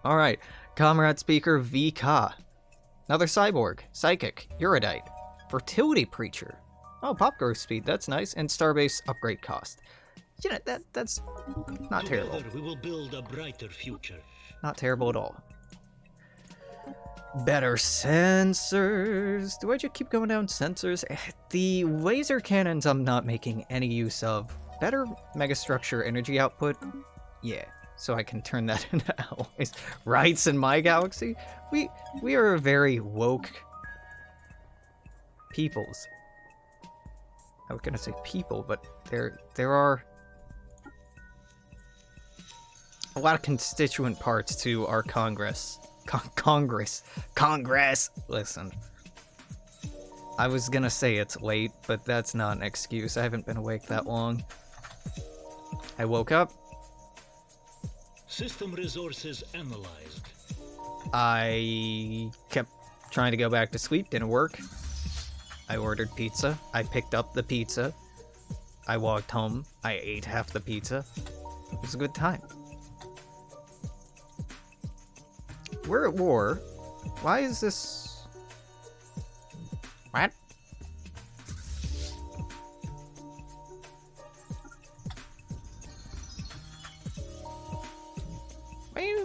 Alright, Comrade Speaker VK. Another cyborg, psychic, erudite, fertility preacher. Oh, pop growth speed, that's nice, and starbase upgrade cost. You know, that's not terrible. Together we will build a brighter future. Not terrible at all. Better sensors. Do I just keep going down sensors? The laser cannons I'm not making any use of. Better megastructure energy output? Yeah, so I can turn that into alloys. Rights in my galaxy? We are a very woke peoples. I was gonna say people, but there are a lot of constituent parts to our Congress. Congress! Listen. I was gonna say it's late, but that's not an excuse. I haven't been awake that long. I woke up. System resources analyzed. I kept trying to go back to sleep, didn't work. I ordered pizza. I picked up the pizza. I walked home. I ate half the pizza. It was a good time. We're at war. Why is this... What?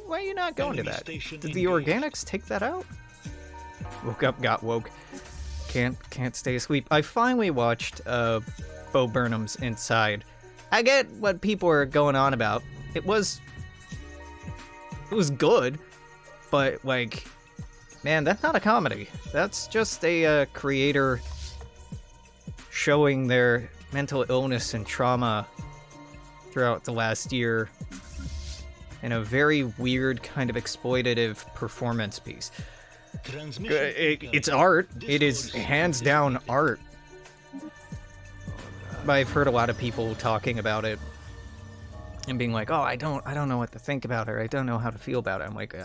Why are you not going to that? Did the organics take that out? Woke up, got woke. Can't stay asleep. I finally watched Bo Burnham's Inside. I get what people are going on about. It was good, but like, man, that's not a comedy. That's just a creator showing their mental illness and trauma throughout the last year in a very weird kind of exploitative performance piece. It's art. It is hands down art. But I've heard a lot of people talking about it and being like, "Oh, I don't know what to think about it. I don't know how to feel about it." I'm like,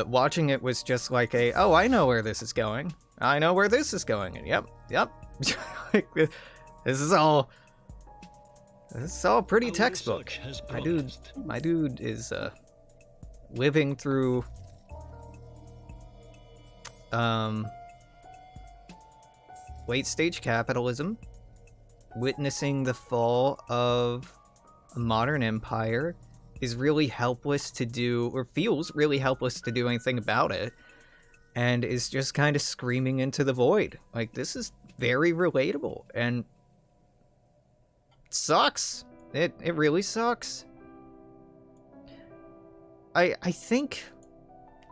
watching it was just like oh, I know where this is going. I know where this is going. And yep. Like, this is all pretty textbook. My dude is living through late stage capitalism, witnessing the fall of a modern empire, is really helpless to do, or feels really helpless to do anything about it, and is just kind of screaming into the void. Like, this is very relatable, and it sucks. It really sucks. I think,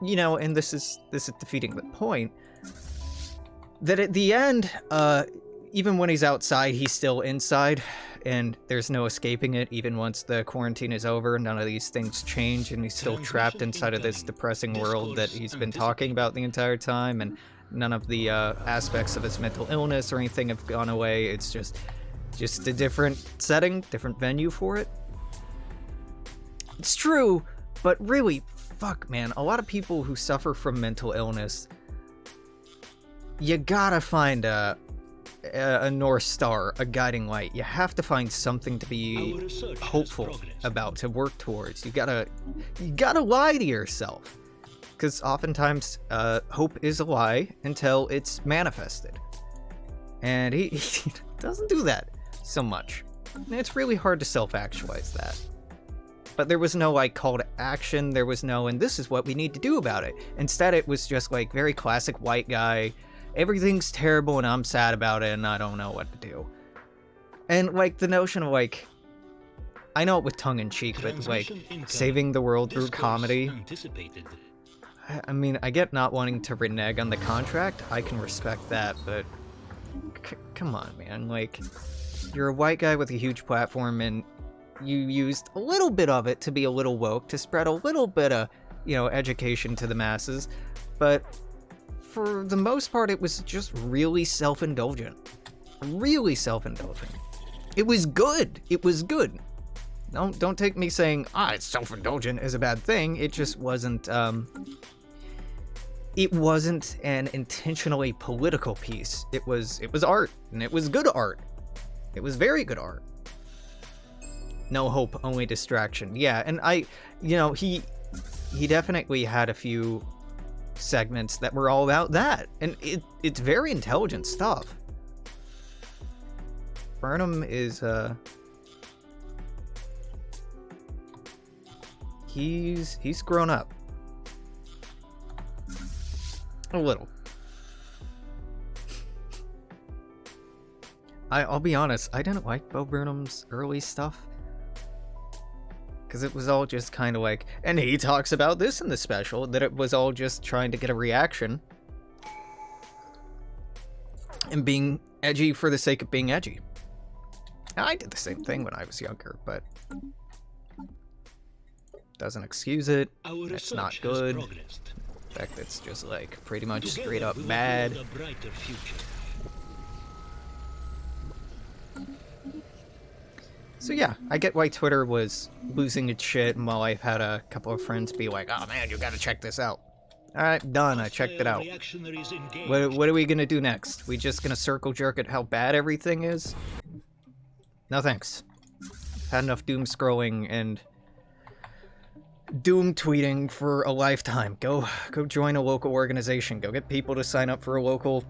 you know, and this is defeating the point, that at the end, even when he's outside, he's still inside, and there's no escaping it. Even once the quarantine is over, none of these things change, and he's still trapped inside of this depressing world that he's been talking about the entire time, and none of the aspects of his mental illness or anything have gone away. It's just a different setting, different venue for it. It's true, but really, fuck, man, a lot of people who suffer from mental illness, you gotta find a North Star, a guiding light. You have to find something to be hopeful about, to work towards. You gotta lie to yourself, because oftentimes hope is a lie until it's manifested, and he doesn't do that so much. It's really hard to self-actualize that. But there was no, like, call to action. There was no, and this is what we need to do about it. Instead, it was just, like, very classic white guy. Everything's terrible and I'm sad about it and I don't know what to do. And, like, the notion of, like, I know it with tongue-in-cheek, but, like, saving the world through comedy. I mean, I get not wanting to renege on the contract. I can respect that, but come on, man. Like, you're a white guy with a huge platform, and you used a little bit of it to be a little woke, to spread a little bit of, you know, education to the masses, but for the most part, it was just really self-indulgent. Really self-indulgent. It was good. It was good. Don't take me saying, it's self-indulgent is a bad thing. It just wasn't, it wasn't an intentionally political piece. It was art, and it was good art. It was very good art. No hope, only distraction. Yeah, and he he definitely had a few segments that were all about that, and it's very intelligent stuff. Burnham is he's grown up a little. I'll be honest, I didn't like Bo Burnham's early stuff because it was all just kind of like, and he talks about this in the special, that it was all just trying to get a reaction and being edgy for the sake of being edgy. I did the same thing when I was younger, but doesn't excuse it. It's not good. In fact, it's just like pretty much straight up bad. So yeah, I get why Twitter was losing its shit, and while I've had a couple of friends be like, oh man, you gotta check this out. Alright, done, I checked it out. What are we gonna do next? We just gonna circle jerk at how bad everything is? No thanks. Had enough doom scrolling and doom tweeting for a lifetime. Go join a local organization. Go get people to sign up for a local,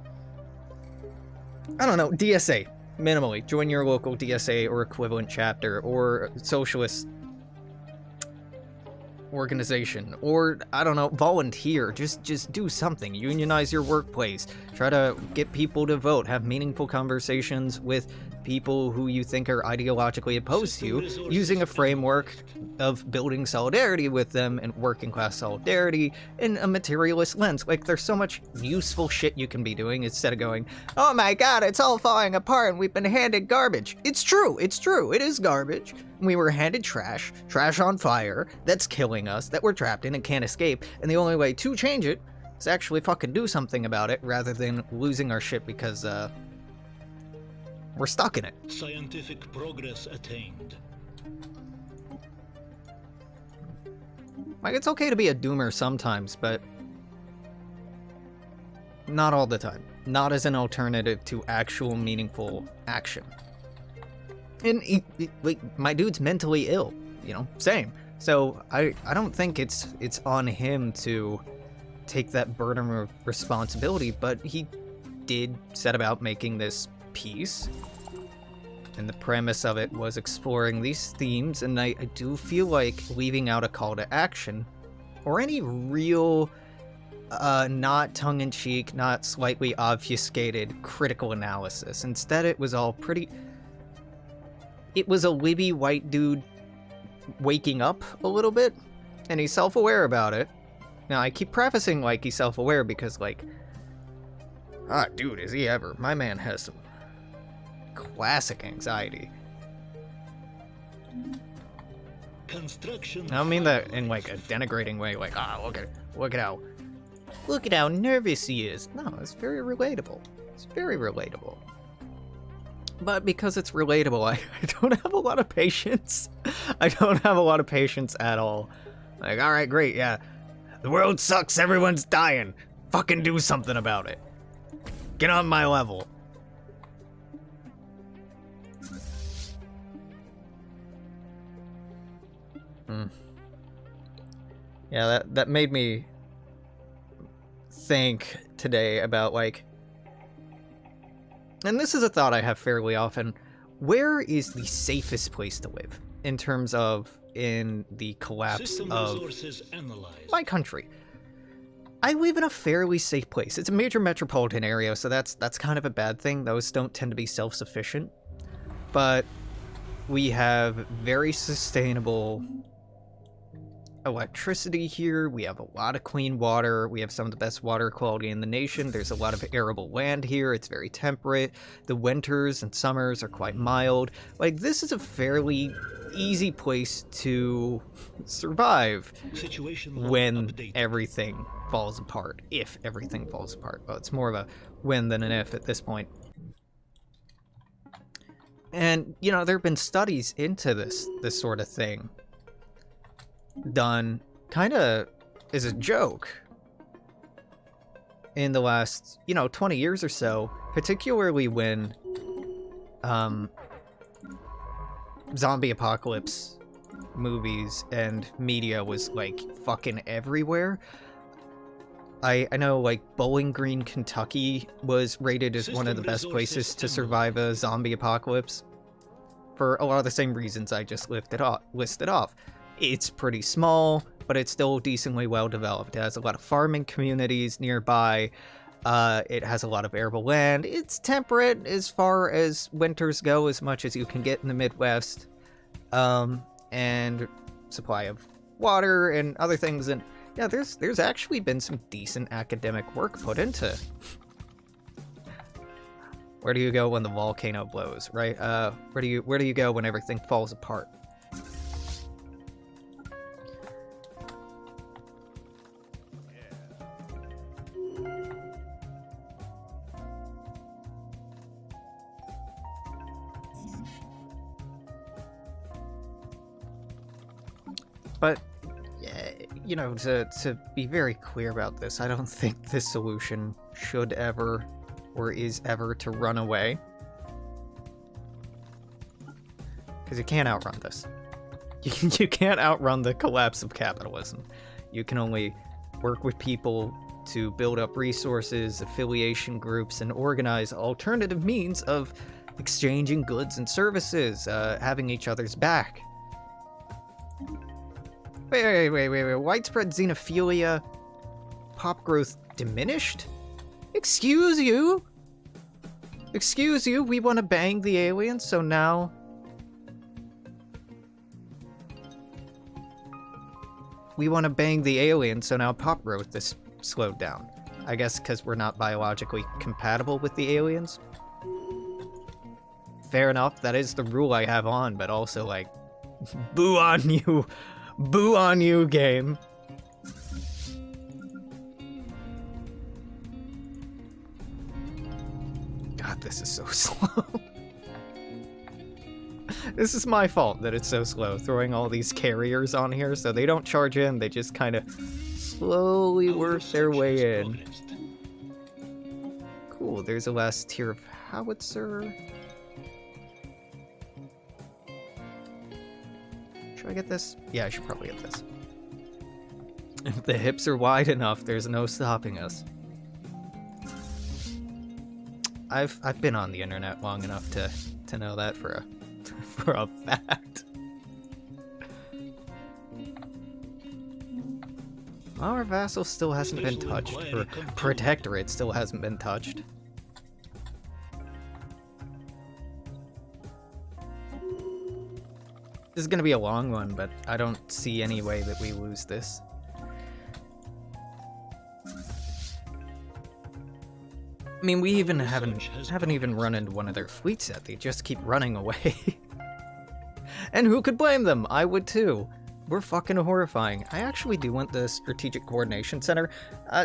I don't know, DSA. Minimally, join your local DSA or equivalent chapter or socialist organization, or I don't know, volunteer. Just do something. Unionize your workplace. Try to get people to vote. Have meaningful conversations with people who you think are ideologically opposed to you, using a framework of building solidarity with them and working class solidarity in a materialist lens. Like, there's so much useful shit you can be doing instead of going, oh my god, it's all falling apart and we've been handed garbage. It's true, it is garbage. We were handed trash on fire, that's killing us, that we're trapped in and can't escape, and the only way to change it is actually fucking do something about it rather than losing our shit because, we're stuck in it. Scientific progress attained. Like, it's okay to be a doomer sometimes, but not all the time. Not as an alternative to actual meaningful action. And like, my dude's mentally ill, you know, same. So I don't think it's on him to take that burden of responsibility, but he did set about making this piece, and the premise of it was exploring these themes, and I do feel like leaving out a call to action or any real not tongue-in-cheek, not slightly obfuscated critical analysis. Instead, it was all pretty, it was a libby white dude waking up a little bit, and he's self-aware about it. Now, I keep prefacing like he's self-aware because, like, dude, is he ever. My man has some classic anxiety. Construction. I don't mean that in like a denigrating way, like, look at how nervous he is. No, it's very relatable. It's very relatable. But because it's relatable, I don't have a lot of patience. I don't have a lot of patience at all. Like, alright, great, yeah. The world sucks, everyone's dying. Fucking do something about it. Get on my level. Yeah, that made me think today about, like, and this is a thought I have fairly often, where is the safest place to live in terms of in the collapse of my country? I live in a fairly safe place. It's a major metropolitan area, so that's kind of a bad thing. Those don't tend to be self-sufficient. But we have very sustainable electricity here. We have a lot of clean water. We have some of the best water quality in the nation. There's a lot of arable land here. It's very temperate. The winters and summers are quite mild. Like, this is a fairly easy place to survive when everything falls apart. If everything falls apart. Well, it's more of a when than an if at this point. And, you know, there have been studies into this sort of thing done kind of as a joke in the last, 20 years or so, particularly when zombie apocalypse movies and media was like fucking everywhere. I know like Bowling Green, Kentucky was rated as one of the best places to survive a zombie apocalypse for a lot of the same reasons I just listed off. It's pretty small, but it's still decently well developed. It has a lot of farming communities nearby. It has a lot of arable land. It's temperate as far as winters go, as much as you can get in the Midwest. And supply of water and other things. And yeah, there's actually been some decent academic work put into. Where do you go when the volcano blows, right? Where do you go when everything falls apart? But, you know, to be very clear about this, I don't think this solution should ever or is ever to run away. Because you can't outrun this. You can't outrun the collapse of capitalism. You can only work with people to build up resources, affiliation groups, and organize alternative means of exchanging goods and services, having each other's back. Wait. Widespread xenophilia, pop growth diminished? Excuse you? We want to bang the aliens, so now... We want to bang the aliens, so now pop growth is slowed down. I guess because we're not biologically compatible with the aliens? Fair enough, that is the rule I have on, but also, like, boo on you. Boo on you, game. God, this is so slow. This is my fault that it's so slow, throwing all these carriers on here so they don't charge in, they just kind of slowly work their way in. Cool, there's a last tier of howitzer. Should I get this? Yeah, I should probably get this. If the hips are wide enough, there's no stopping us. I've been on the internet long enough to know that for a fact. Our vassal still hasn't been touched, or protectorate still hasn't been touched. This is gonna be a long one, but I don't see any way that we lose this. I mean, we even haven't even run into one of their fleets yet. They just keep running away. And who could blame them? I would too. We're fucking horrifying. I actually do want the Strategic Coordination Center,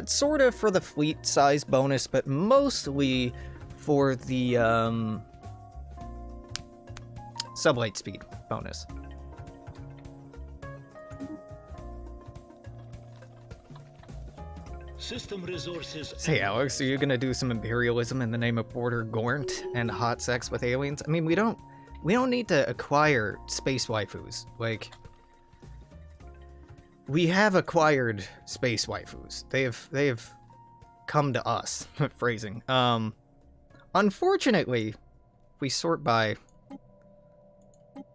sort of for the fleet size bonus, but mostly for the sublight speed bonus. System resources. Say, Alex, are you gonna do some imperialism in the name of border Gornt and hot sex with aliens? I mean, we don't need to acquire space waifus. Like, we have acquired space waifus. They have come to us. Phrasing. Unfortunately, we sort by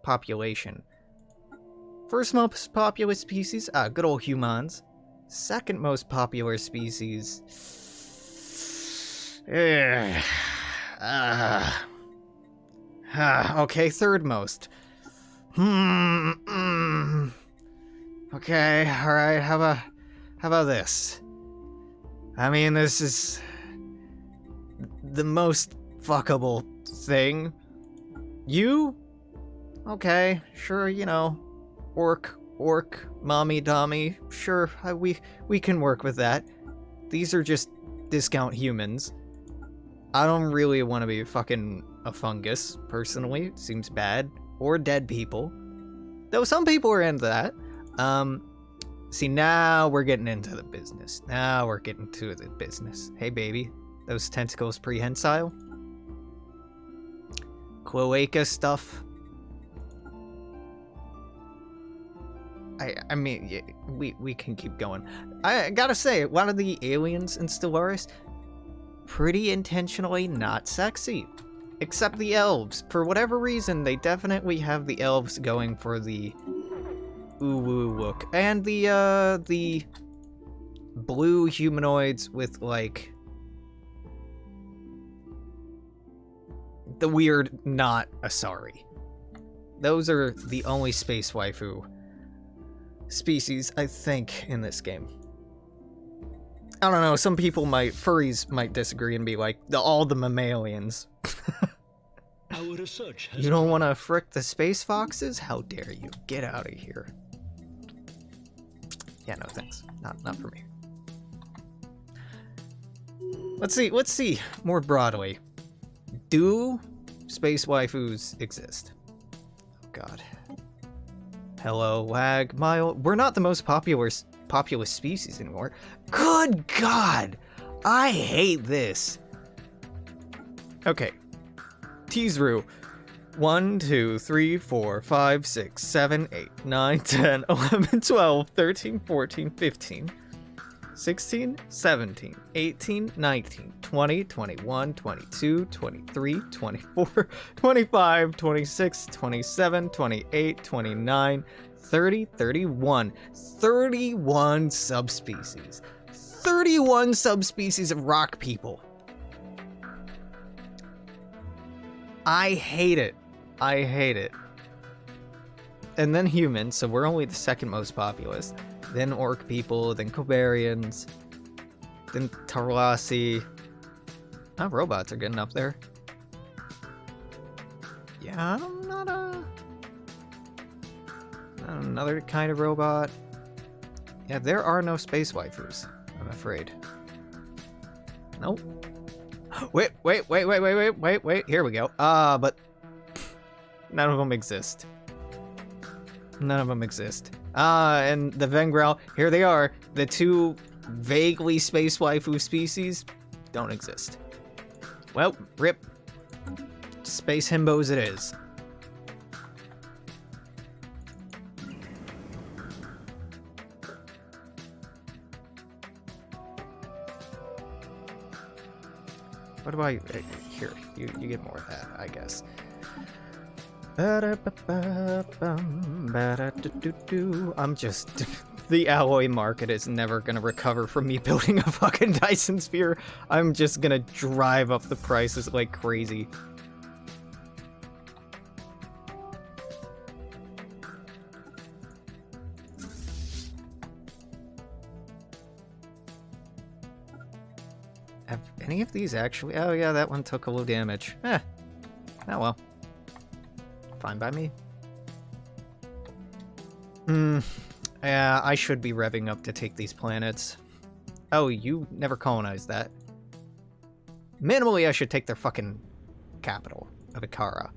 population. First most populous species, good old humans. Second most popular species. Okay, third most. Okay, alright, how about this? I mean, this is the most fuckable thing. You? Okay, sure, you know, orc, mommy, dommy, sure, we can work with that. These are just discount humans. I don't really want to be fucking a fungus, personally. It seems bad. Or dead people. Though some people are into that. See, now we're getting into the business. Hey, baby. Those tentacles prehensile? Cloaca stuff? I mean, we can keep going. I gotta say, a lot of the aliens in Stellaris, pretty intentionally not sexy. Except the elves. For whatever reason, they definitely have the elves going for the ooh-woo look. And the blue humanoids with, like, the weird not Asari. Those are the only space waifu species, I think, in this game. I don't know, some people furries might disagree and be like, all the mammalians. Our research has You don't want to frick the space foxes? How dare you? Get out of here. Yeah, no thanks. Not for me. Let's see more broadly. Do space waifus exist? Oh god. Hello, lag, mile. We're not the most populous species anymore. Good god! I hate this. Okay. Teasru. 1, 2, 3, 4, 5, 6, 7, 8, 9, 10, 11, 12, 13, 14, 15, 16, 17, 18, 19, 20, 21, 22, 23, 24, 25, 26, 27, 28, 29, 30, 31. 31 subspecies. 31 subspecies of rock people. I hate it. I hate it. And then humans, so we're only the second most populous. Then orc people, then Cobarians, then Tarlasi. Oh, robots are getting up there. Yeah, I'm not another kind of robot. Yeah, there are no space waifus, I'm afraid. Nope. Wait, here we go. But none of them exist. None of them exist. And the Vengrel, here they are. The two vaguely space waifu species don't exist. Well, rip. Space himbos it is. What about you? Here, you get more of that, I guess. I'm just... The alloy market is never gonna recover from me building a fucking Dyson sphere. I'm just gonna drive up the prices like crazy. Have any of these actually... Oh yeah, that one took a little damage. Oh well. Fine by me. Yeah, I should be revving up to take these planets. Oh, you never colonized that. Minimally, I should take their fucking capital of Ikara.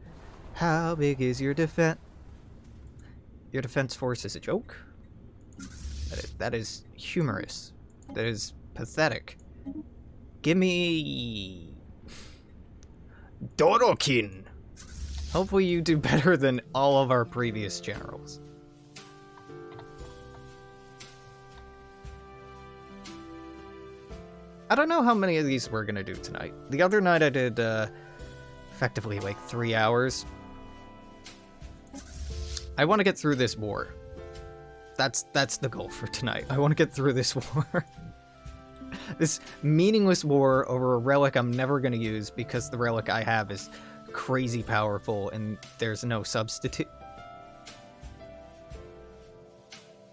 How big is your defense? Your defense force is a joke? That is humorous. That is pathetic. Give me... Dorokin! Hopefully you do better than all of our previous generals. I don't know how many of these we're gonna do tonight. The other night I did, effectively like 3 hours. I want to get through this war. That's the goal for tonight. I want to get through this war. This meaningless war over a relic I'm never gonna use because the relic I have is crazy powerful and there's no substitute.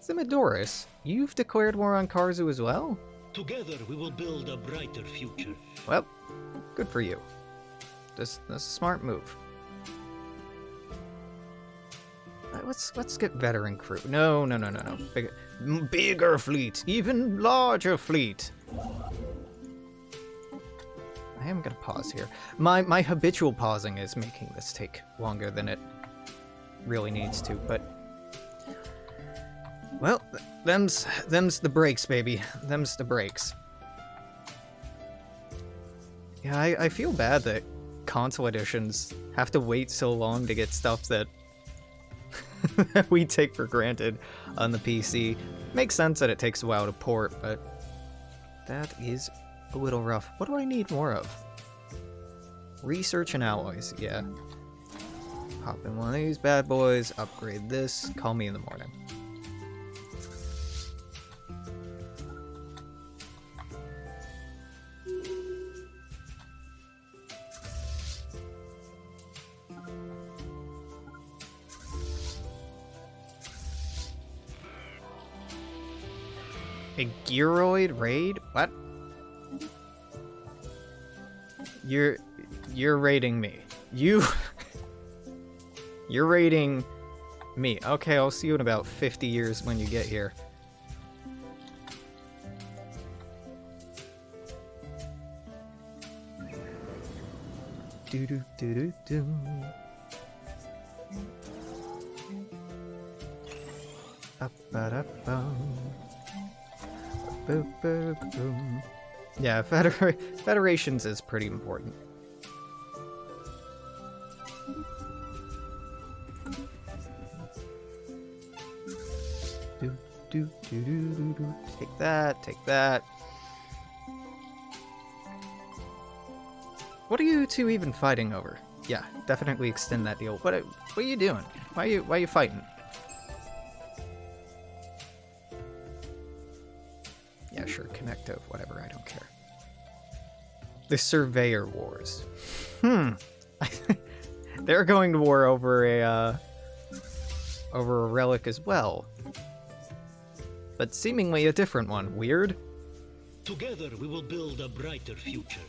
Zimidoris, you've declared war on Karzu as well? Together we will build a brighter future. Well, good for you. That's a smart move. Let's get veteran crew. No. Bigger fleet, even larger fleet. I am gonna pause here. My habitual pausing is making this take longer than it really needs to, but well, them's the breaks, baby. Them's the breaks. Yeah, I feel bad that console editions have to wait so long to get stuff that that we take for granted on the PC. Makes sense that it takes a while to port, but that is a little rough. What do I need more of? Research and alloys, yeah. Hop in one of these bad boys, upgrade this, call me in the morning. A Gearoid raid? What? You're raiding me. You're raiding me. Okay, I'll see you in about 50 years when you get here. Do do do do do. Up ba bum. Boop, boop, boom. Yeah, Federations is pretty important. Do, do, do, do, do, do. Take that, take that. What are you two even fighting over? Yeah, definitely extend that deal. What are you doing? Why are you fighting? Yeah, sure, Connecto, whatever, I don't care. The Surveyor Wars. They're going to war over a relic as well. But seemingly a different one. Weird? Together we will build a brighter future.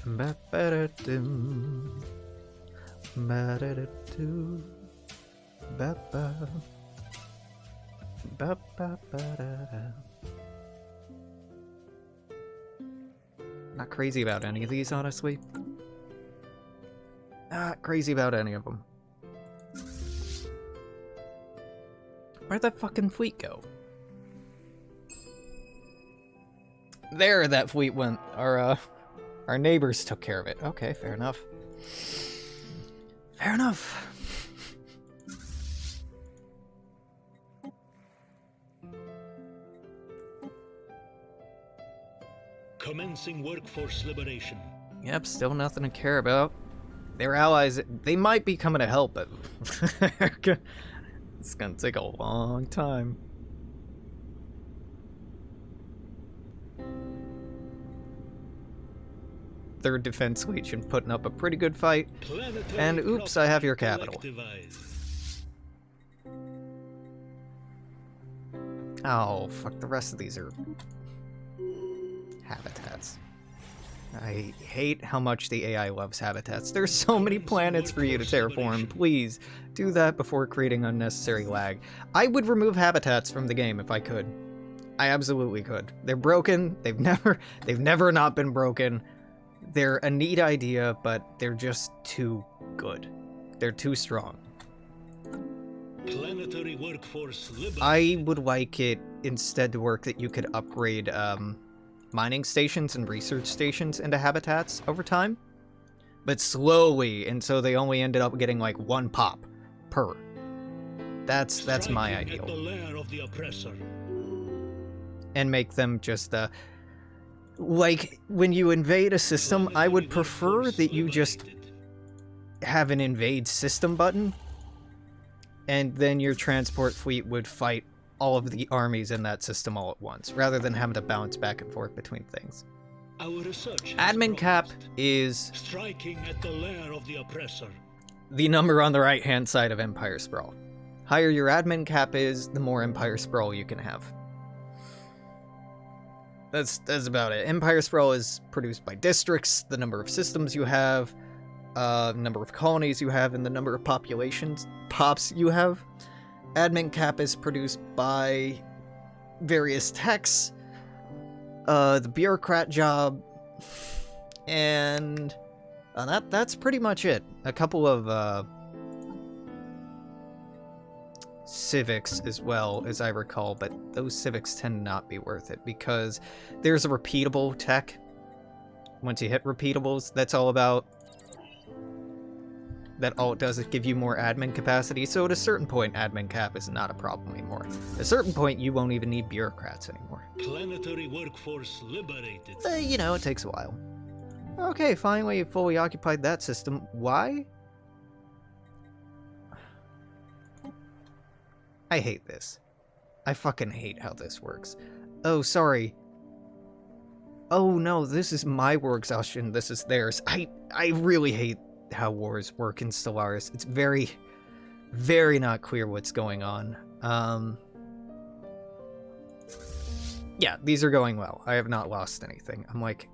Ba-ba-da-dum. Ba-da-da-doo. Ba-ba. Ba-ba-ba-da-da. Not crazy about any of these, honestly. Not crazy about any of them. Where'd that fucking fleet go? There, that fleet went. Our neighbors took care of it. Okay, fair enough. Fair enough. Commencing workforce liberation. Yep, still nothing to care about. Their allies, they might be coming to help, but it's gonna take a long time. Third Defense Legion putting up a pretty good fight. And oops, I have your capital. Oh, fuck, the rest of these are habitats. I hate how much the AI loves habitats. There's so many planets for you to terraform. Please, do that before creating unnecessary lag. I would remove habitats from the game if I could. I absolutely could. They're broken. They've never not been broken. They're a neat idea, but they're just too good. They're too strong. Planetary workforce liberation. I would like it instead to work that you could upgrade mining stations and research stations into habitats over time, but slowly, and so they only ended up getting like one pop per. That's my ideal. The lair of the oppressor. And make them just like when you invade a system, I would prefer that you just have an invade system button, and then your transport fleet would fight all of the armies in that system all at once, rather than having to bounce back and forth between things. Our research Admin cap is striking at the lair of the oppressor. The number on the right-hand side of Empire Sprawl. Higher your admin cap is, the more Empire Sprawl you can have. That's about it. Empire Sprawl is produced by districts, the number of systems you have, number of colonies you have, and the number of pops you have. Admin cap is produced by various techs, the bureaucrat job, and that's pretty much it. A couple of civics as well, as I recall, but those civics tend not be worth it because there's a repeatable tech. Once you hit repeatables, that's all about that all it does is give you more admin capacity, so at a certain point, admin cap is not a problem anymore. At a certain point, you won't even need bureaucrats anymore. Planetary workforce liberated. You know, it takes a while. Okay, finally you fully occupied that system. Why? I hate this. I fucking hate how this works. Oh, sorry. Oh no, this is my war exhaustion, this is theirs. I really hate how wars work in Stellaris. It's very, very not clear what's going on. Yeah, these are going well. I have not lost anything. I'm like,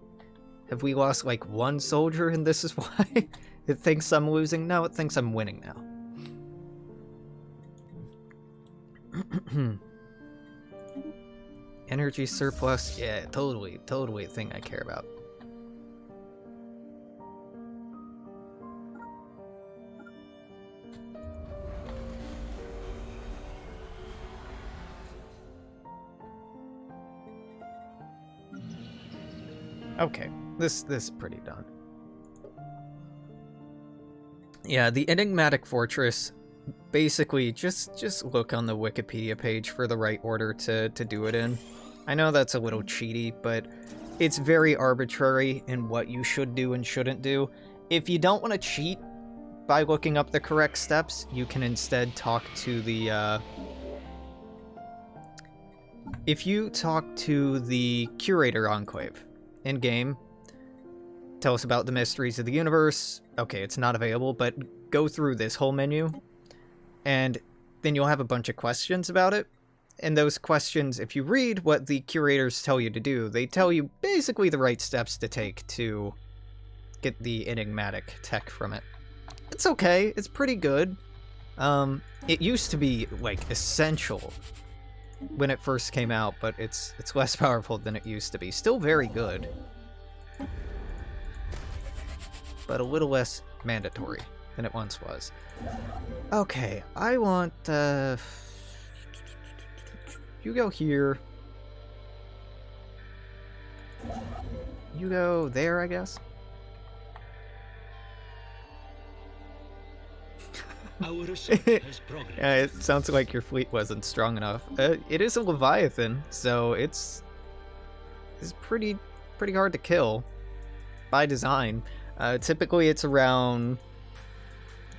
have we lost like one soldier and this is why it thinks I'm losing? No, it thinks I'm winning now. Energy surplus, yeah, totally a thing I care about. Okay, this is pretty done. Yeah, the enigmatic fortress. Basically, just look on the Wikipedia page for the right order to do it in. I know that's a little cheaty, but it's very arbitrary in what you should do and shouldn't do. If you don't want to cheat by looking up the correct steps, you can instead talk to the, if you talk to the Curator Enclave in-game, tell us about the mysteries of the universe. Okay, it's not available, but go through this whole menu, and then you'll have a bunch of questions about it. And those questions, if you read what the curators tell you to do, they tell you basically the right steps to take to get the enigmatic tech from it. It's okay, it's pretty good. It used to be, like, essential when it first came out, but it's less powerful than it used to be. Still very good, but a little less mandatory than it once was. Okay, I want, you go here. You go there, I guess. Our research has progressed. Yeah, it sounds like your fleet wasn't strong enough. It is a Leviathan, so it's pretty hard to kill by design. Typically, it's around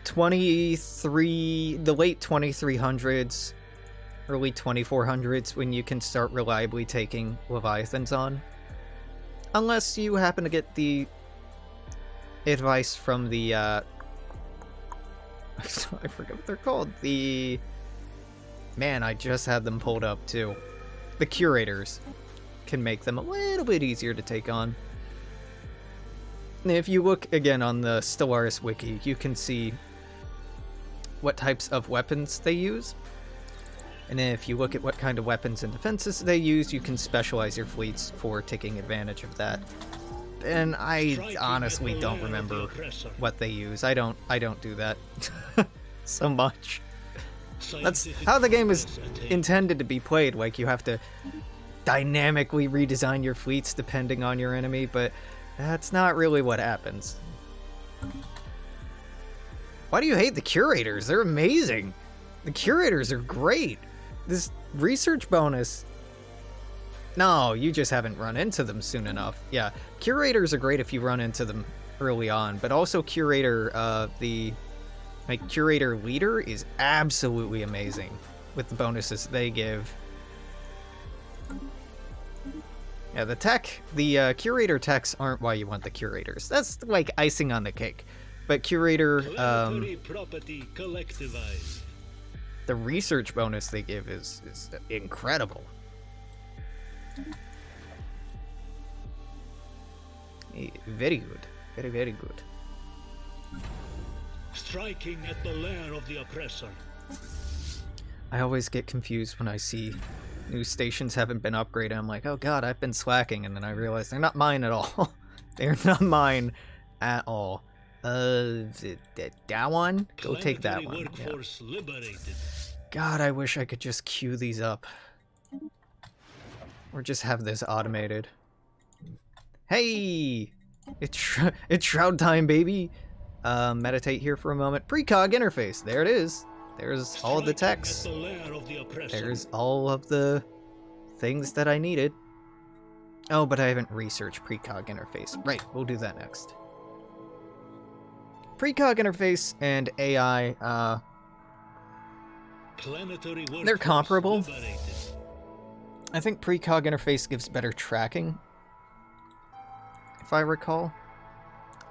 the late 2300s, early 2400s when you can start reliably taking Leviathans on. Unless you happen to get the advice from the, I forget what they're called. Man, I just had them pulled up too. The Curators can make them a little bit easier to take on. And if you look again on the Stellaris wiki, you can see what types of weapons they use. And then if you look at what kind of weapons and defenses they use, you can specialize your fleets for taking advantage of that. And I honestly don't remember what they use. I don't do that so much. That's how the game is intended to be played. Like, you have to dynamically redesign your fleets depending on your enemy, but that's not really what happens. Why do you hate the Curators? They're amazing. The Curators are great. This research bonus... No, you just haven't run into them soon enough. Yeah, Curators are great if you run into them early on, but also Curator, Curator Leader is absolutely amazing with the bonuses they give. Yeah, the Curator techs aren't why you want the Curators. That's like icing on the cake. But Curator, property collectivized. The research bonus they give is incredible. Very good. Very, very good. Striking at the lair of the oppressor. I always get confused when I see new stations haven't been upgraded. I'm like, oh god, I've been slacking, and then I realize they're not mine at all. They're not mine at all. That one? Go take that one. Yeah. God, I wish I could just queue these up. Or just have this automated. Hey! It's Shroud time, baby! meditate here for a moment. Precog interface. There it is. There's all of the text. There's all of the things that I needed. Oh, but I haven't researched precog interface. Right, we'll do that next. Precog interface and AI, they're comparable. I think precog interface gives better tracking, if I recall.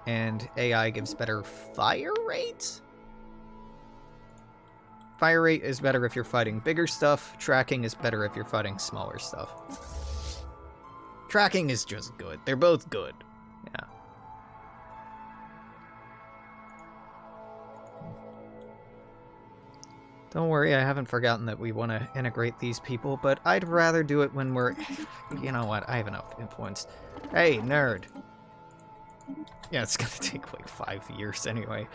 And AI gives better fire rate? Fire rate is better if you're fighting bigger stuff. Tracking is better if you're fighting smaller stuff. Tracking is just good. They're both good. Yeah. Don't worry, I haven't forgotten that we want to integrate these people, but I'd rather do it when we're... You know what? I have enough influence. Hey, nerd. Yeah, it's gonna take like 5 years anyway.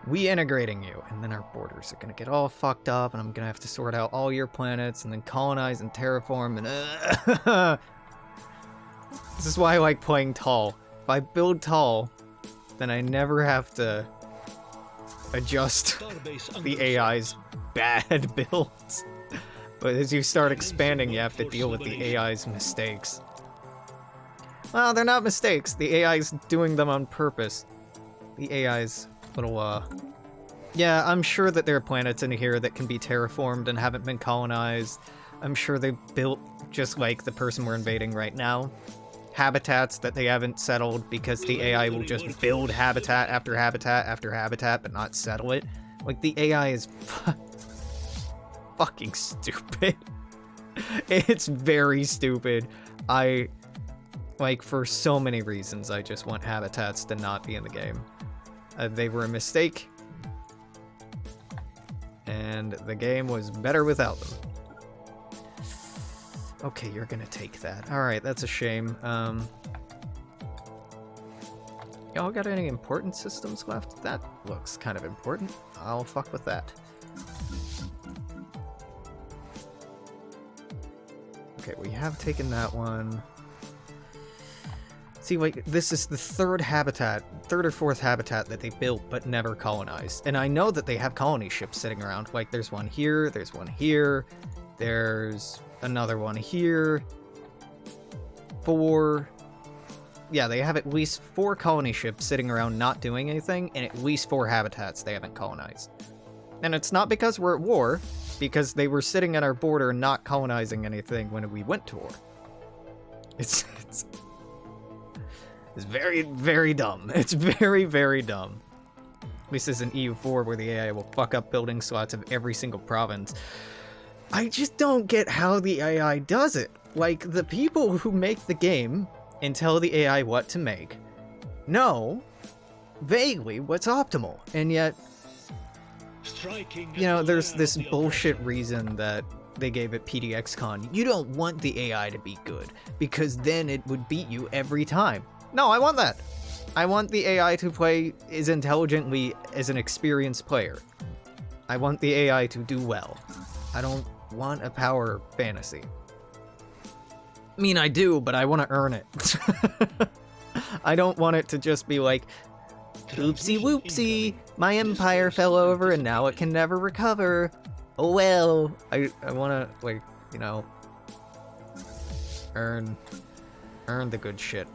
We integrating you, and then our borders are gonna get all fucked up, and I'm gonna have to sort out all your planets, and then colonize and terraform, and This is why I like playing tall. If I build tall, then I never have to adjust the AI's bad builds. But as you start expanding, you have to deal with the AI's mistakes. Well, they're not mistakes. The AI's doing them on purpose. The AI's little, Yeah, I'm sure that there are planets in here that can be terraformed and haven't been colonized. I'm sure they built just like the person we're invading right now. Habitats that they haven't settled because the AI will just build habitat after habitat after habitat but not settle it. Like, the AI is fucking stupid. It's very stupid. Like, for so many reasons, I just want habitats to not be in the game. They were a mistake, and the game was better without them. Okay, you're gonna take that. Alright, that's a shame. Y'all got any important systems left? That looks kind of important. I'll fuck with that. Okay, we have taken that one. See, like, this is the third or fourth habitat that they built but never colonized. And I know that they have colony ships sitting around. Like, there's one here, there's one here, there's another one here. 4. Yeah, they have at least 4 colony ships sitting around not doing anything, and at least 4 habitats they haven't colonized. And it's not because we're at war, because they were sitting at our border not colonizing anything when we went to war. It's very, very dumb. It's very, very dumb. This isn't EU4 where the AI will fuck up building slots of every single province. I just don't get how the AI does it. Like, the people who make the game and tell the AI what to make know vaguely what's optimal. And yet, you know, there's this bullshit reason that they gave at PDXCon. You don't want the AI to be good, because then it would beat you every time. No, I want that. I want the AI to play as intelligently as an experienced player. I want the AI to do well. I don't want a power fantasy. I mean, I do, but I want to earn it. I don't want it to just be like, oopsie whoopsie, my empire fell over and now it can never recover. Oh well. I want to, like, you know, earn the good shit.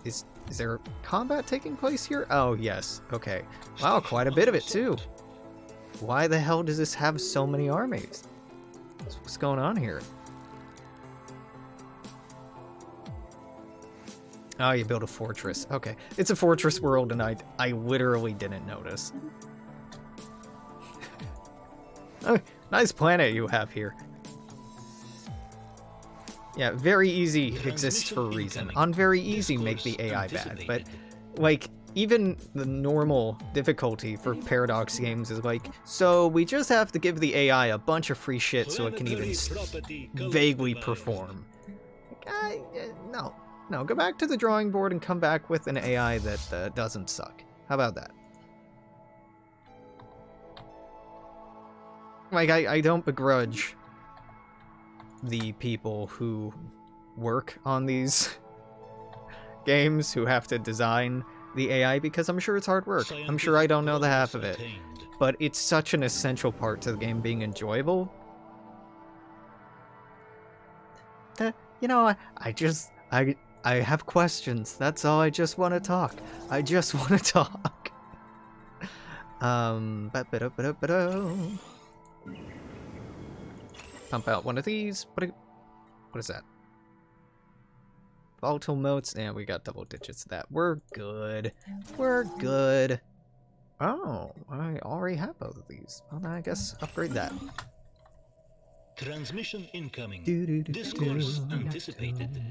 Is there combat taking place here? Oh, yes. Okay. Wow, quite a bit of it, too. Why the hell does this have so many armies? What's going on here? Oh, you build a fortress. Okay. It's a fortress world, and I literally didn't notice. Oh, nice planet you have here. Yeah, very easy exists for a reason. On very easy, make the AI bad. But, like, even the normal difficulty for Paradox games is like, so we just have to give the AI a bunch of free shit so it can even vaguely perform. Like, no, go back to the drawing board and come back with an AI that doesn't suck. How about that? Like, I don't begrudge the people who work on these games, who have to design the AI because I'm sure it's hard work. I'm sure I don't know the half of it. But it's such an essential part to the game being enjoyable. That, you know, I have questions. That's all. I just want to talk. I just want to talk. Pump out one of these. What is that? Volatile motes. Yeah, we got double digits of that. We're good. We're good. Oh, I already have both of these. Well, then I guess upgrade that. Transmission incoming. Discourse anticipated.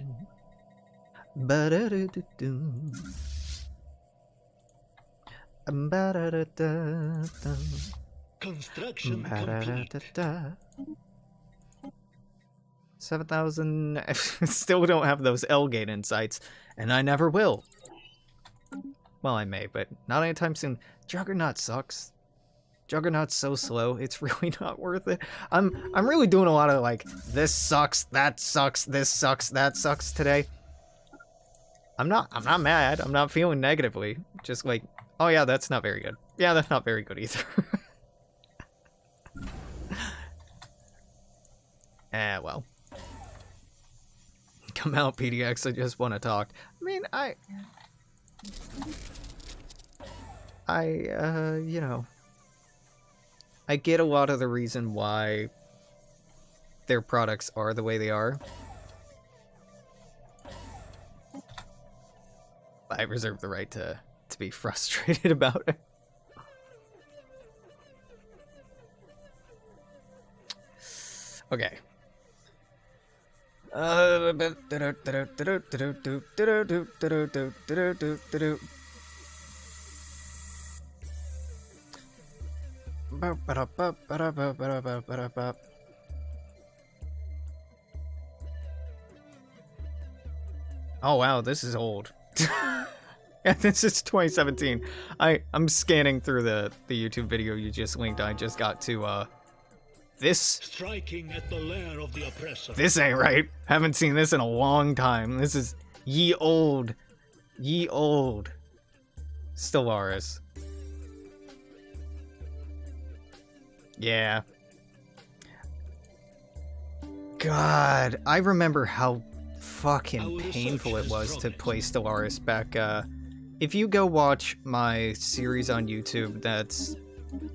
Construction complete. 7,000. I still don't have those L-gate insights, and I never will. Well, I may, but not anytime soon. Juggernaut sucks. Juggernaut's so slow, it's really not worth it. I'm really doing a lot of like, this sucks, that sucks, this sucks, that sucks today. I'm not mad, I'm not feeling negatively. Just like, oh yeah, that's not very good. Yeah, that's not very good either. Well. Come out, PDX, I just want to talk. I mean, you know, I get a lot of the reason why their products are the way they are. I reserve the right to be frustrated about it. Okay. Oh wow, this is old. Yeah, this is 2017. I'm scanning through the YouTube video you just linked. I just got to this. Striking at the lair of the oppressor. This ain't right. Haven't seen this in a long time. This is ye old Stellaris. Yeah. God, I remember how fucking painful it was to play Stellaris back. If you go watch my series on YouTube, that's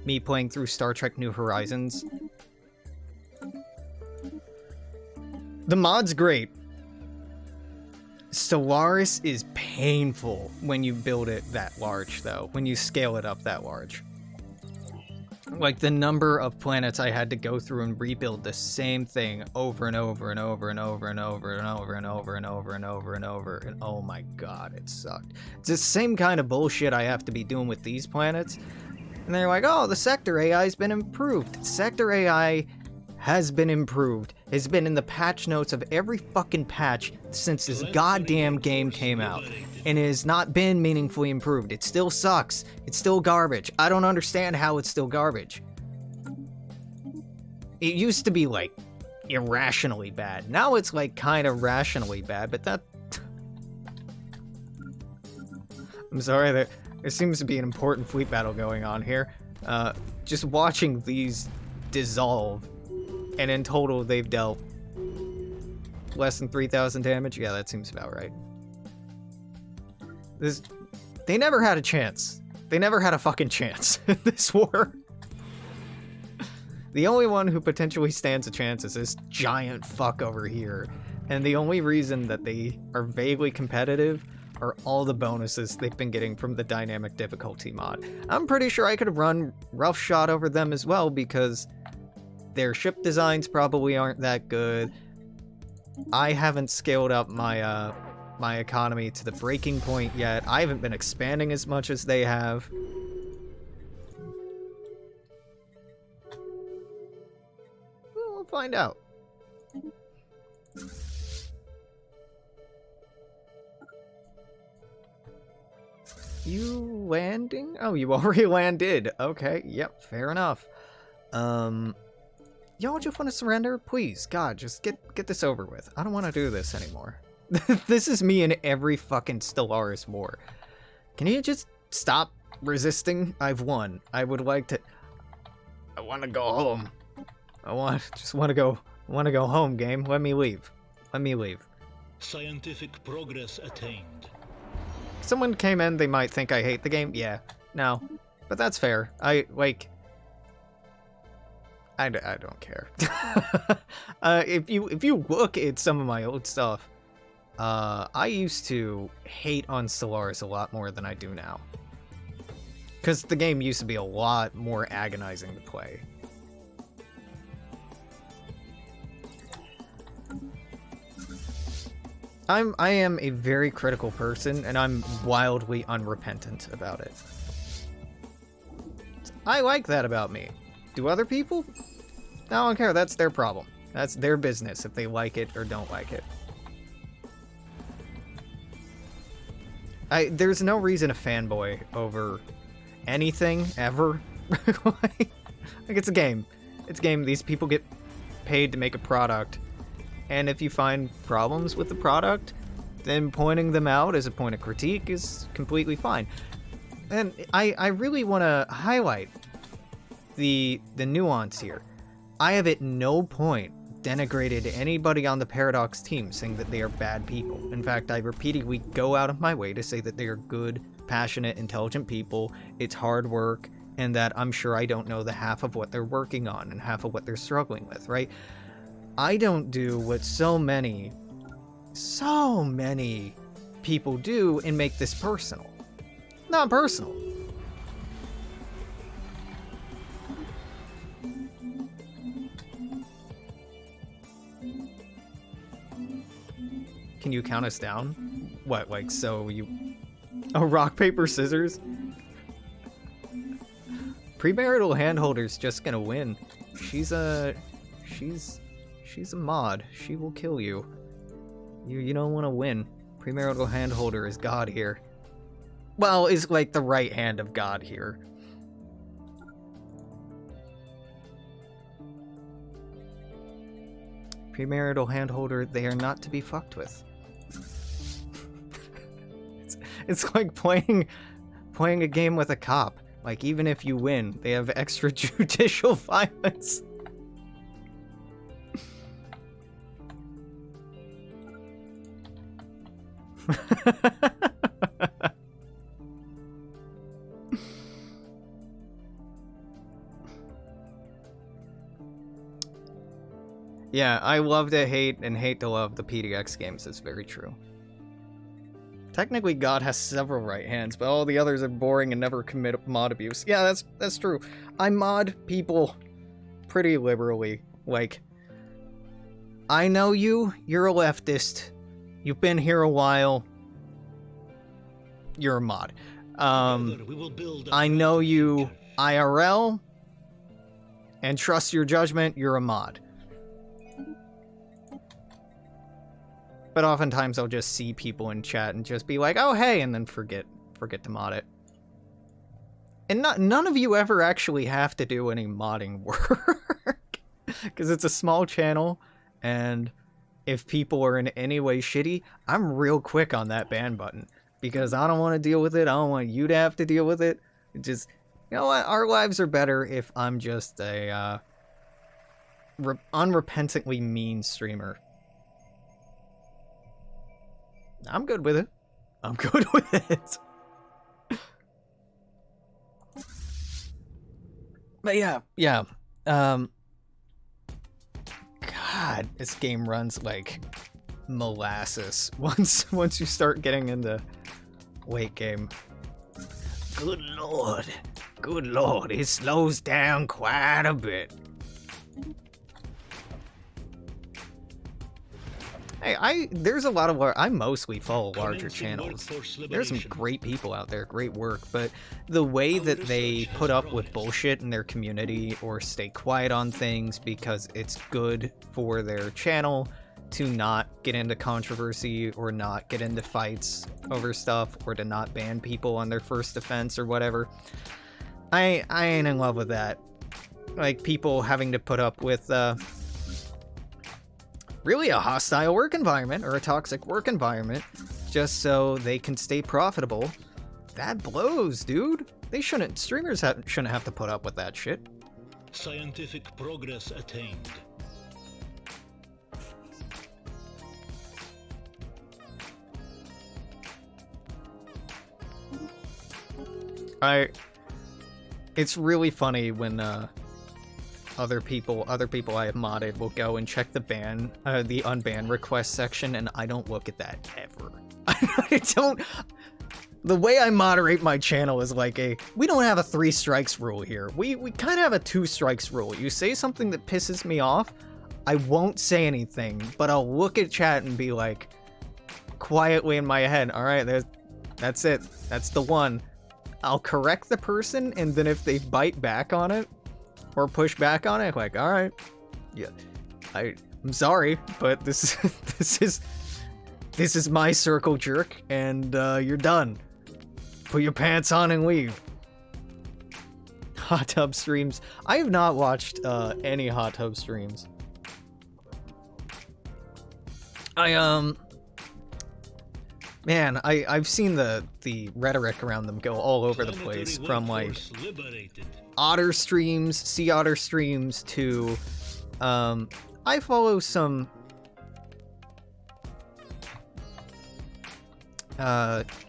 me playing through Star Trek New Horizons. The mod's great. Stellaris is painful when you build it that large, though. When you scale it up that large. Like, the number of planets I had to go through and rebuild the same thing over and over and over and over and over and over and over and over and over and over, and oh my god, it sucked. It's the same kind of bullshit I have to be doing with these planets. And they're like, oh, the Sector AI has been improved. Sector AI has been improved. It's been in the patch notes of every fucking patch since this goddamn game came out. And it has not been meaningfully improved. It still sucks. It's still garbage. I don't understand how it's still garbage. It used to be, like, irrationally bad. Now it's, like, kind of rationally bad, but that... I'm sorry, there seems to be an important fleet battle going on here. Just watching these dissolve, and in total they've dealt less than 3,000 damage? Yeah, that seems about right. They never had a chance. They never had a fucking chance in this war. The only one who potentially stands a chance is this giant fuck over here. And the only reason that they are vaguely competitive are all the bonuses they've been getting from the dynamic difficulty mod. I'm pretty sure I could run roughshod over them as well because their ship designs probably aren't that good. I haven't scaled up my my economy to the breaking point yet. I haven't been expanding as much as they have. We'll find out. You landing? Oh, you already landed. Okay, yep, fair enough. Y'all just want to surrender? Please, God, just get this over with. I don't want to do this anymore. This is me in every fucking Stellaris war. Can you just stop resisting? I've won. I would like to... I want to go home. Just want to go home, game. Let me leave. Let me leave. Scientific progress attained. Someone came in, they might think I hate the game. Yeah, no. But that's fair. I don't care. If you look at some of my old stuff, I used to hate on Stellaris a lot more than I do now. Because the game used to be a lot more agonizing to play. I am a very critical person, and I'm wildly unrepentant about it. I like that about me. Do other people? I don't care, that's their problem. That's their business if they like it or don't like it. There's no reason to fanboy over anything, ever. Like, it's a game. It's a game. These people get paid to make a product. And if you find problems with the product, then pointing them out as a point of critique is completely fine. And I really want to highlight the nuance here. I have at no point denigrated anybody on the Paradox team saying that they are bad people. In fact, I repeatedly go out of my way to say that they are good, passionate, intelligent people. It's hard work, and that I'm sure I don't know the half of what they're working on and half of what they're struggling with, right? I don't do what so many people do and make this personal. Not personal. Can you count us down? What, like, so you... Oh, rock, paper, scissors? Premarital handholder's just gonna win. She's a mod. She will kill you. You don't want to win. Premarital handholder is God here. Well, is like the right hand of God here. Premarital handholder, they are not to be fucked with. It's like playing a game with a cop. Like, even if you win, they have extrajudicial violence. Yeah, I love to hate and hate to love the PDX games. It's very true. Technically, God has several right hands, but all the others are boring and never commit mod abuse. Yeah, that's true. I mod people pretty liberally. Like, I know you're a leftist. You've been here a while. You're a mod. I know you IRL and trust your judgment. You're a mod. But oftentimes I'll just see people in chat and just be like, oh, hey, and then forget to mod it. And none of you ever actually have to do any modding work. Because it's a small channel, and if people are in any way shitty, I'm real quick on that ban button. Because I don't want to deal with it. I don't want you to have to deal with it. It just, you know what? Our lives are better if I'm just a unrepentantly mean streamer. I'm good with it. I'm good with it. But yeah. God, this game runs like molasses once you start getting into late game. Good lord, it slows down quite a bit. Hey, there's a lot of I mostly follow larger channels. There's some great people out there, great work, but the way that they put up with bullshit in their community or stay quiet on things because it's good for their channel to not get into controversy or not get into fights over stuff or to not ban people on their first offense or whatever. I ain't in love with that. Like, people having to put up with really a hostile work environment or a toxic work environment just so they can stay profitable. that blows, dude. Streamers shouldn't have to put up with that shit. Scientific progress attained. It's really funny when other people I have modded will go and check the unban request section, and I don't look at that ever. I don't. The way I moderate my channel is like we don't have a 3 strikes rule here. We kind of have a 2 strikes rule. You say something that pisses me off, I won't say anything, but I'll look at chat and be like, quietly in my head, all right, that's it. That's the one. I'll correct the person, and then if they bite back on it or push back on it, like, all right, yeah, I'm sorry, but this is my circle jerk, and you're done. Put your pants on and leave. Hot tub streams. I have not watched any hot tub streams. Man, I've seen the rhetoric around them go all over the place, from like otter streams, sea otter streams, to I follow some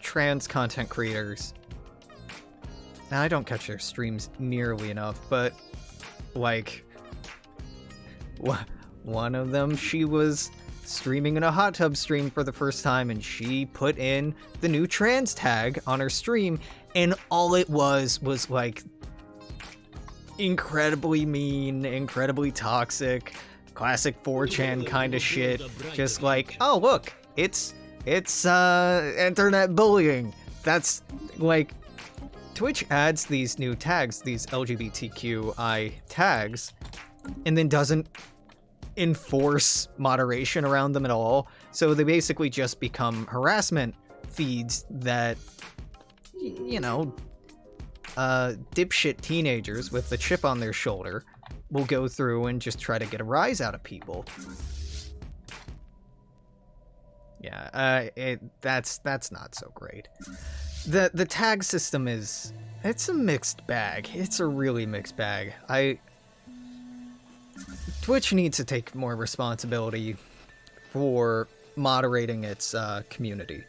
trans content creators, and I don't catch their streams nearly enough, but like one of them, she was streaming in a hot tub stream for the first time, and she put in the new trans tag on her stream, and all it was like incredibly mean, incredibly toxic, classic 4chan kind of shit. Just like, oh look, it's internet bullying. That's like, Twitch adds these new tags, these LGBTQI tags, and then doesn't enforce moderation around them at all. So they basically just become harassment feeds that, you know, dipshit teenagers with the chip on their shoulder will go through and just try to get a rise out of people. Yeah, that's not so great. The tag system it's a mixed bag. It's a really mixed bag. Twitch needs to take more responsibility for moderating its community.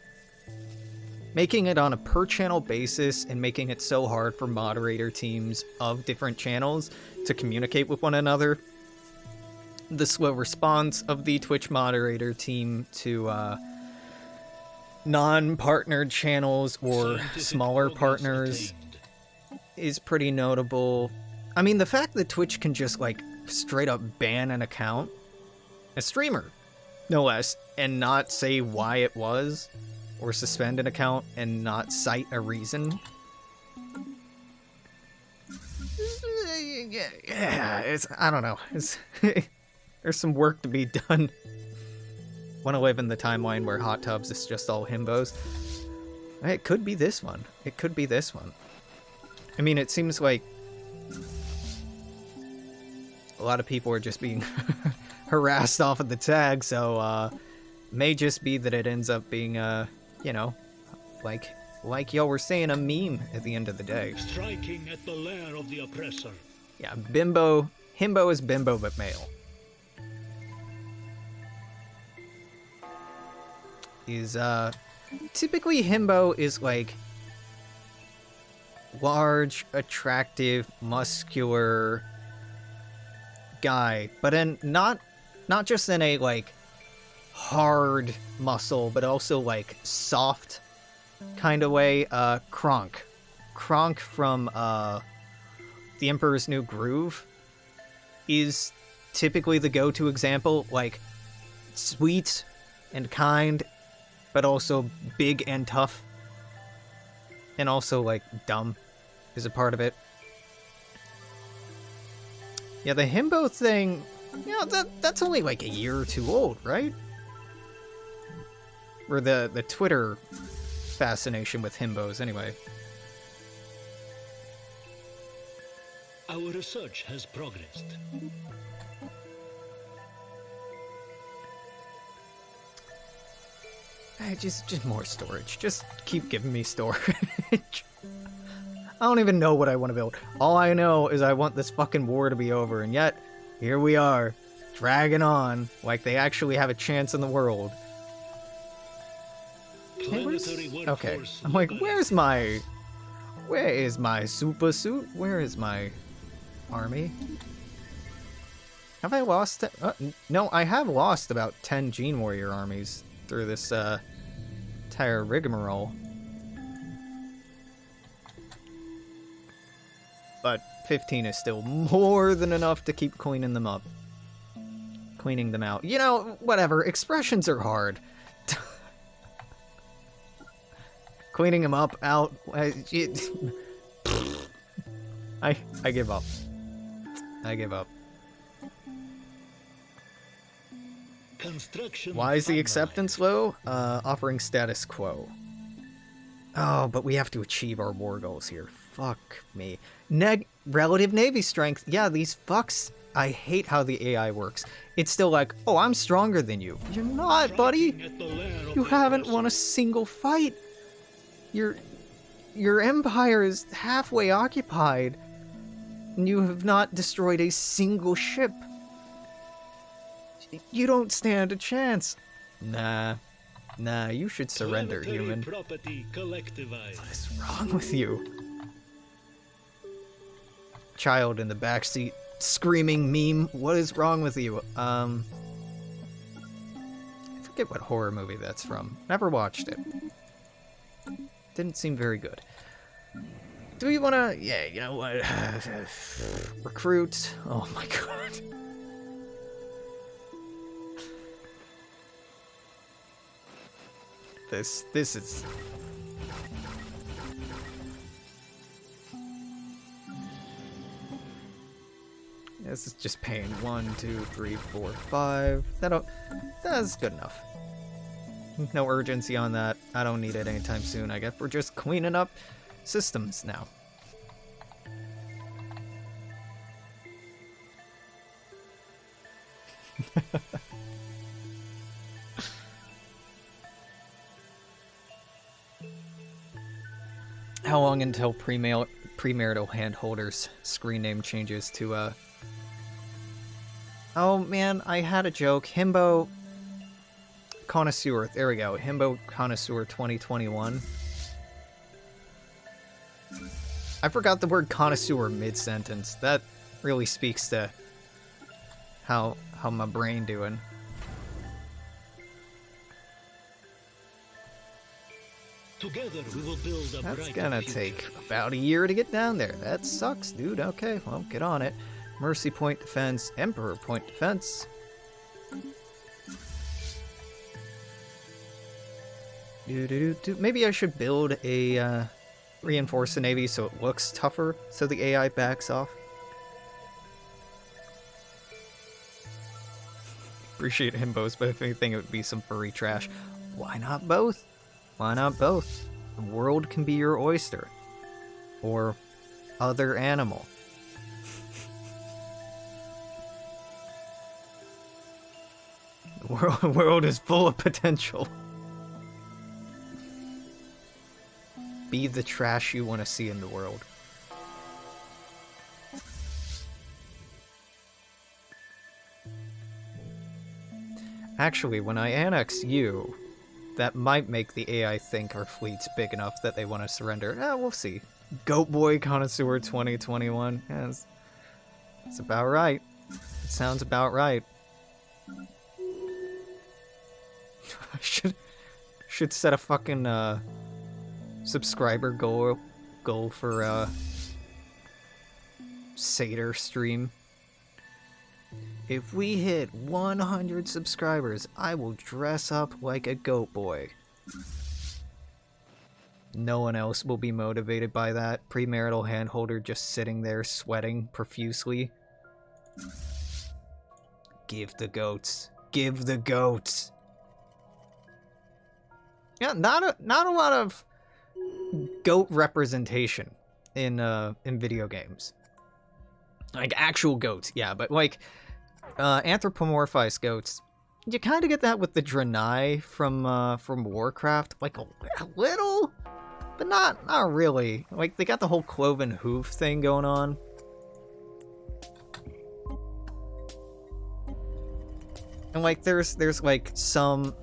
Making it on a per-channel basis and making it so hard for moderator teams of different channels to communicate with one another. The slow response of the Twitch moderator team to non-partnered channels or smaller partners is pretty notable. I mean, the fact that Twitch can just, like, straight up ban an account, a streamer, no less, and not say why it was, or suspend an account and not cite a reason. Yeah, I don't know. There's some work to be done. Want to live in the timeline where hot tubs is just all himbos. It could be this one. It could be this one. I mean, it seems like a lot of people are just being harassed off of the tag, so may just be that it ends up being you know, like y'all were saying, a meme at the end of the day. Striking at the lair of the oppressor. Yeah, himbo is bimbo but male. Is typically himbo is like large, attractive, muscular guy, but not just in a like hard muscle, but also like soft kind of way. Kronk from The Emperor's New Groove is typically the go-to example, like sweet and kind, but also big and tough, and also like dumb is a part of it. Yeah, the himbo thing, you know, that's only like a year or two old, right? Or the Twitter fascination with himbos, anyway. Our research has progressed. Just more storage. Just keep giving me storage. I don't even know what I want to build. All I know is I want this fucking war to be over, and yet, here we are, dragging on like they actually have a chance in the world. Hey, okay, I'm like, where is my super suit? Where is my army? Have I lost it? No, I have lost about 10 Gene Warrior armies through this entire rigmarole. But 15 is still more than enough to keep cleaning them up. Cleaning them out. You know, whatever. Expressions are hard. Cleaning them up, out. I give up. I give up. Why is the acceptance low? Offering status quo. Oh, but we have to achieve our war goals here. Fuck me. Relative Navy strength. Yeah, these fucks. I hate how the AI works. It's still like, oh, I'm stronger than you. You're not, buddy. You haven't won a single fight. Your empire is halfway occupied, and you have not destroyed a single ship. You don't stand a chance. Nah, you should surrender, human. What is wrong with you? Child in the backseat screaming meme. What is wrong with you? I forget what horror movie that's from. Never watched it. Didn't seem very good. Do we want to... Yeah, you know what? Recruit. Oh my god. This is... This is just paying 1, 2, 3, 4, 5. That's good enough. No urgency on that. I don't need it anytime soon. I guess we're just cleaning up systems now. How long until premarital handholders screen name changes to Oh man, I had a joke. Himbo Connoisseur. There we go. Himbo Connoisseur 2021. I forgot the word connoisseur mid-sentence. That really speaks to how my brain doing. Together we will build a That's brighter gonna future. take about a year to get down there. That sucks, dude. Okay, well, get on it. Mercy Point Defense, Emperor Point Defense. Maybe I should build a reinforce the navy so it looks tougher, so the AI backs off. Appreciate himbos, but if anything, it would be some furry trash. Why not both? Why not both? The world can be your oyster. Or other animal. The world is full of potential. Be the trash you want to see in the world. Actually, when I annex you, that might make the AI think our fleet's big enough that they want to surrender. We'll see. Goat Boy Connoisseur 2021. Yeah, it's about right. It sounds about right. I should set a fucking subscriber goal for Seder stream. If we hit 100 subscribers, I will dress up like a goat boy. No one else will be motivated by that. Premarital handholder just sitting there sweating profusely. Give the goats. Give the goats. Yeah, not a lot of goat representation in video games. Like actual goats, yeah, but like anthropomorphized goats you kind of get that with the Draenei from Warcraft, like a little, but not really. Like they got the whole cloven hoof thing going on. And like there's like some,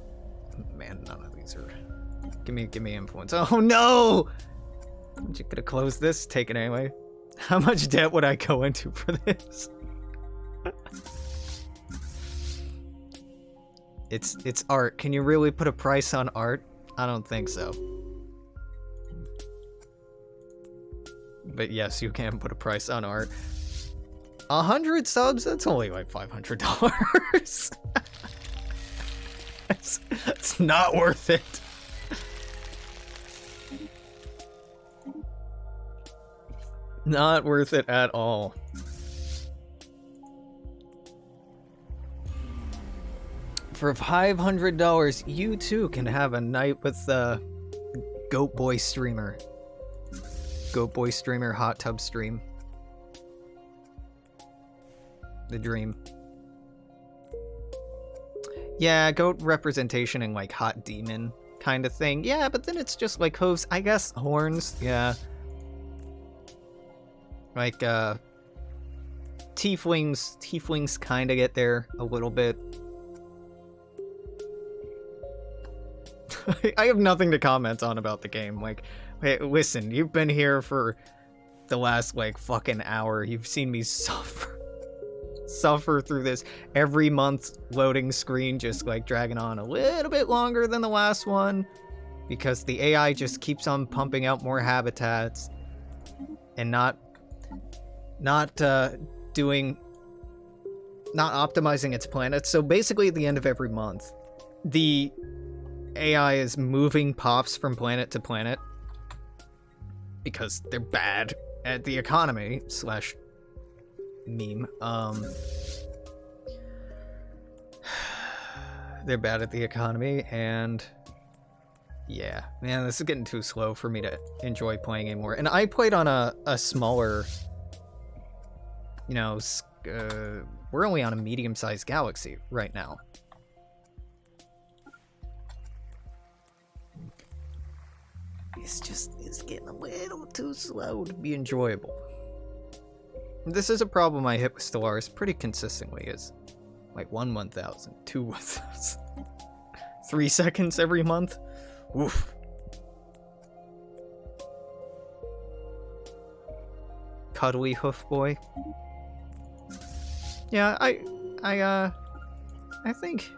man, none of these are. Give me influence. Oh no! You could have closed this, take it anyway. How much debt would I go into for this? It's art. Can you really put a price on art? I don't think so. But yes, you can put a price on art. 100 subs? That's only like $500. It's not worth it. Not worth it at all. For $500, you too can have a night with the Goat Boy streamer. Goat Boy streamer hot tub stream. The dream. Yeah, goat representation and like hot demon kind of thing. Yeah, but then it's just like hooves. I guess horns. Yeah. Like tieflings kind of get there a little bit. I have nothing to comment on about the game. Like, hey, listen, you've been here for the last like fucking hour. You've seen me suffer through this every month loading screen, just like dragging on a little bit longer than the last one because the AI just keeps on pumping out more habitats and not optimizing its planets. So basically at the end of every month, the AI is moving pops from planet to planet because they're bad at the economy / meme. They're bad at the economy, and yeah, man, this is getting too slow for me to enjoy playing anymore. And I played on a smaller, you know, we're only on a medium-sized galaxy right now. It's getting a little too slow to be enjoyable. This is a problem I hit with Stellaris pretty consistently, is like 1 1,000, 2 1,000, 3 seconds every month. Oof. Cuddly hoof boy. Yeah, I think.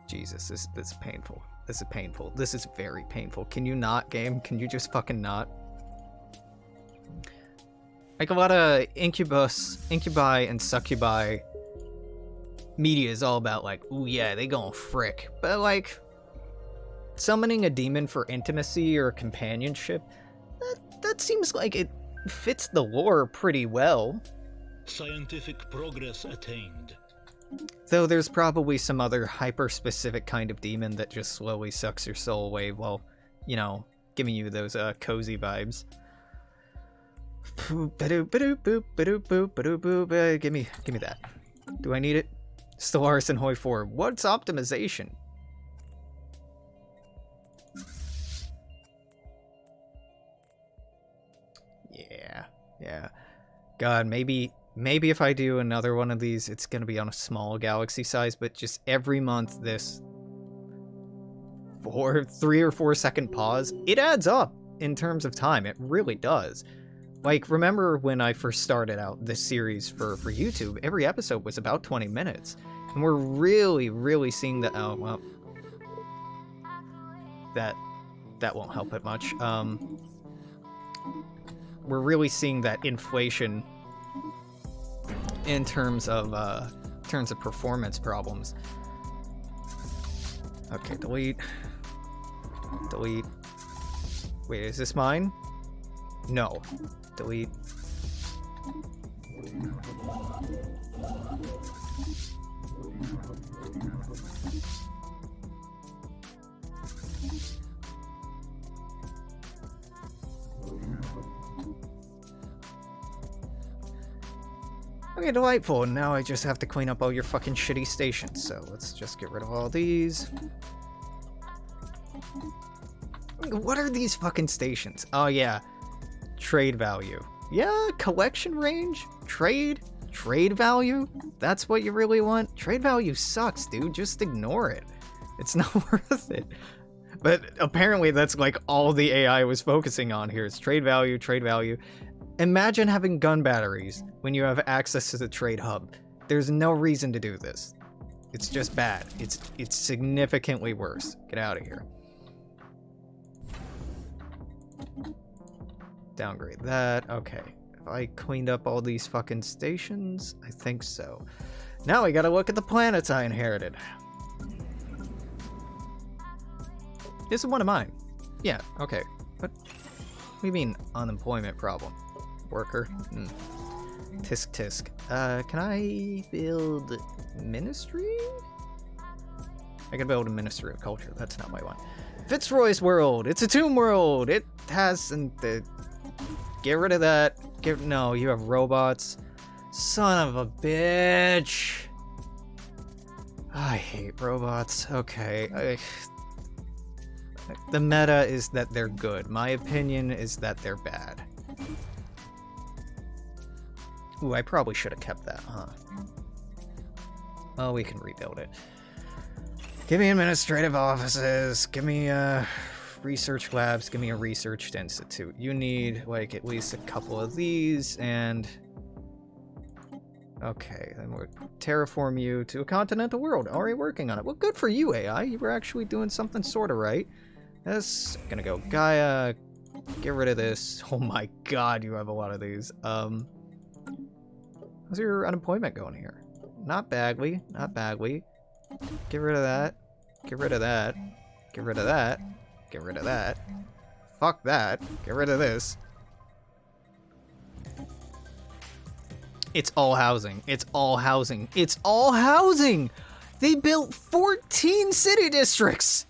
Jesus, this is painful. This is painful. This is very painful. Can you not, game? Can you just fucking not? Like a lot of incubi and succubi media is all about like, ooh yeah, they gon' frick. But like, summoning a demon for intimacy or companionship, that seems like it fits the lore pretty well. Scientific progress attained. Though there's probably some other hyper-specific kind of demon that just slowly sucks your soul away while, you know, giving you those cozy vibes. Give me that. Do I need it? Stellaris and Hoi 4. What's optimization? Yeah. God, maybe if I do another one of these, it's gonna be on a small galaxy size, but just every month this 3 or 4 second pause, it adds up in terms of time. It really does. Like, remember when I first started out this series for YouTube, every episode was about 20 minutes. And we're really seeing that, oh, well, that won't help it much. We're really seeing that inflation in terms of performance problems. Okay, delete. Wait, is this mine? No. Delete. Okay, delightful. Now I just have to clean up all your fucking shitty stations. So let's just get rid of all these. What are these fucking stations? Oh yeah, trade value. Yeah, collection range, trade value. That's what you really want? Trade value sucks, dude. Just ignore it. It's not worth it. But apparently that's like all the AI was focusing on here is trade value, trade value. Imagine having gun batteries when you have access to the trade hub. There's no reason to do this. It's just bad. It's significantly worse. Get out of here. Downgrade that. Okay. Have I cleaned up all these fucking stations? I think so. Now we gotta look at the planets I inherited. This is one of mine. Yeah, okay. What do you mean unemployment problem? Worker? Tisk tisk. Can I build ministry? I can build a ministry of culture. That's not my one. Fitzroy's world. It's a tomb world. It has get rid of that. No, you have robots. Son of a bitch. I hate robots. Okay. The meta is that they're good. My opinion is that they're bad. Ooh, I probably should have kept that, huh? Well, we can rebuild it. Give me administrative offices. Give me research labs. Give me a research institute. You need, like, at least a couple of these, and... Okay, then we'll terraform you to a continental world. Already working on it. Well, good for you, AI. You were actually doing something sort of right. This, gonna go Gaia. Get rid of this. Oh my god, you have a lot of these. How's your unemployment going here? Not badly. Not badly. Get rid of that. Get rid of that. Get rid of that. Get rid of that. Fuck that. Get rid of this. It's all housing. It's all housing. It's all housing! They built 14 city districts!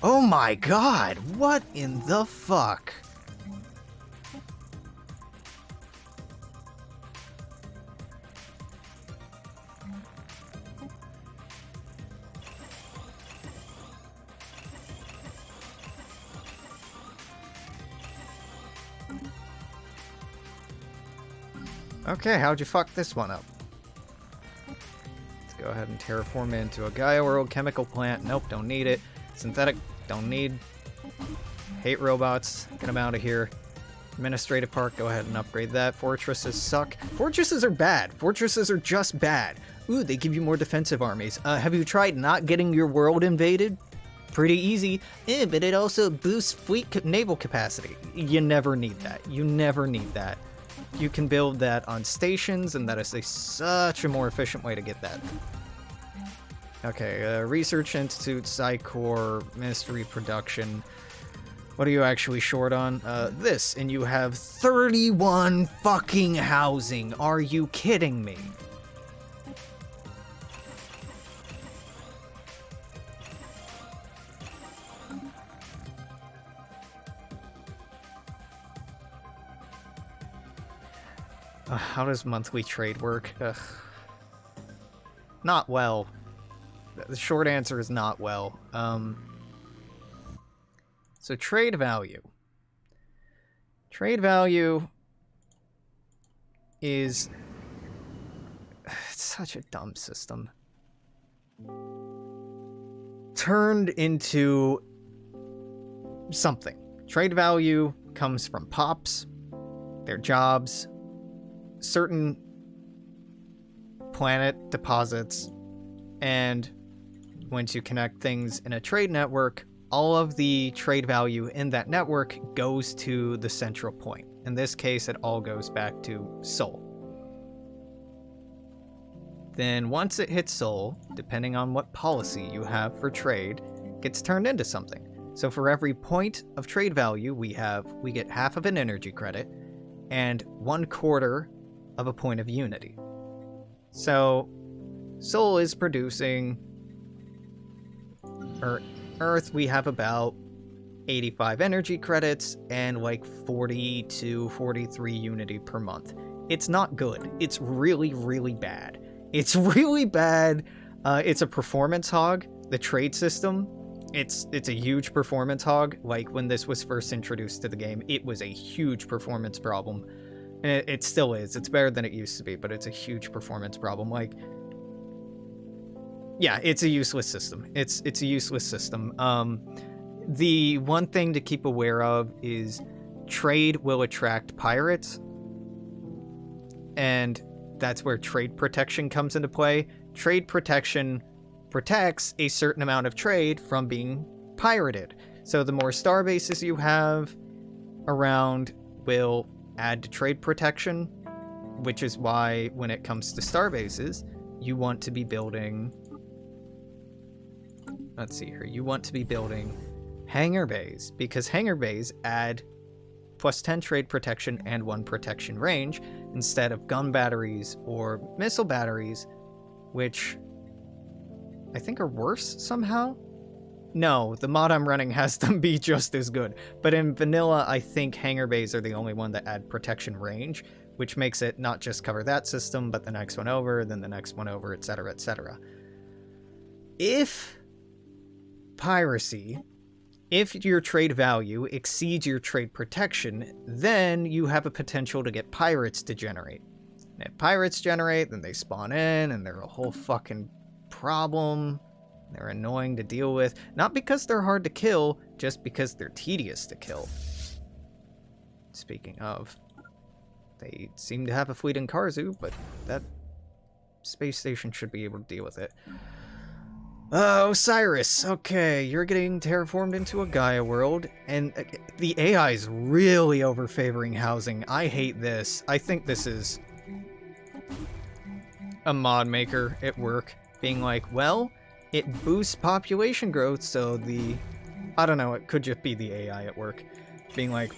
Oh my god, what in the fuck? Okay, how'd you fuck this one up? Let's go ahead and terraform it into a Gaia world. Chemical plant, nope, don't need it. Synthetic, don't need. Hate robots, get them out of here. Administrative park, go ahead and upgrade that. Fortresses suck. Fortresses are bad. Fortresses are just bad. Ooh, they give you more defensive armies. Have you tried not getting your world invaded? Pretty easy. But it also boosts fleet naval capacity. You never need that. You never need that. You can build that on stations, and that is such a more efficient way to get that. Okay, Research Institute, Psy-Core, Ministry Production. What are you actually short on? This, and you have 31 fucking housing. Are you kidding me? How does monthly trade work? Ugh. Not well. The short answer is not well. So trade value. Trade value is... It's such a dumb system. Turned into something. Trade value comes from pops, their jobs, certain planet deposits, and once you connect things in a trade network, all of the trade value in that network goes to the central point. In this case, it all goes back to Sol. Then once it hits Sol, depending on what policy you have for trade, it gets turned into something. So for every point of trade value we get half of an energy credit and 1/4 of a point of unity. So Sol is producing, or Earth we have about 85 energy credits, and like 40 to 43 Unity per month. It's not good. It's really, really bad. It's really bad. It's a performance hog. The trade system, it's a huge performance hog. Like, when this was first introduced to the game, it was a huge performance problem. And it still is. It's better than it used to be, but it's a huge performance problem. Like, yeah, it's a useless system. It's a useless system. The one thing to keep aware of is trade will attract pirates, and that's where trade protection comes into play. Trade protection protects a certain amount of trade from being pirated. So the more star bases you have around will add to trade protection, which is why when it comes to star bases, you want to be building... Let's see here. You want to be building hangar bays, because hangar bays add plus 10 trade protection and 1 protection range instead of gun batteries or missile batteries, which I think are worse somehow. No, the mod I'm running has them be just as good. But in vanilla, I think hangar bays are the only one that add protection range, which makes it not just cover that system, but the next one over, then the next one over, etc., etc. If piracy, if your trade value exceeds your trade protection, then you have a potential to get pirates to generate. And if pirates generate, then they spawn in, and they're a whole fucking problem. They're annoying to deal with. Not because they're hard to kill, just because they're tedious to kill. Speaking of, they seem to have a fleet in Karzu, but that space station should be able to deal with it. Osiris. Okay, you're getting terraformed into a Gaia world, and the AI is really overfavoring housing. I hate this. I think this is a mod maker at work being like, well, it boosts population growth, so I don't know, it could just be the AI at work being like,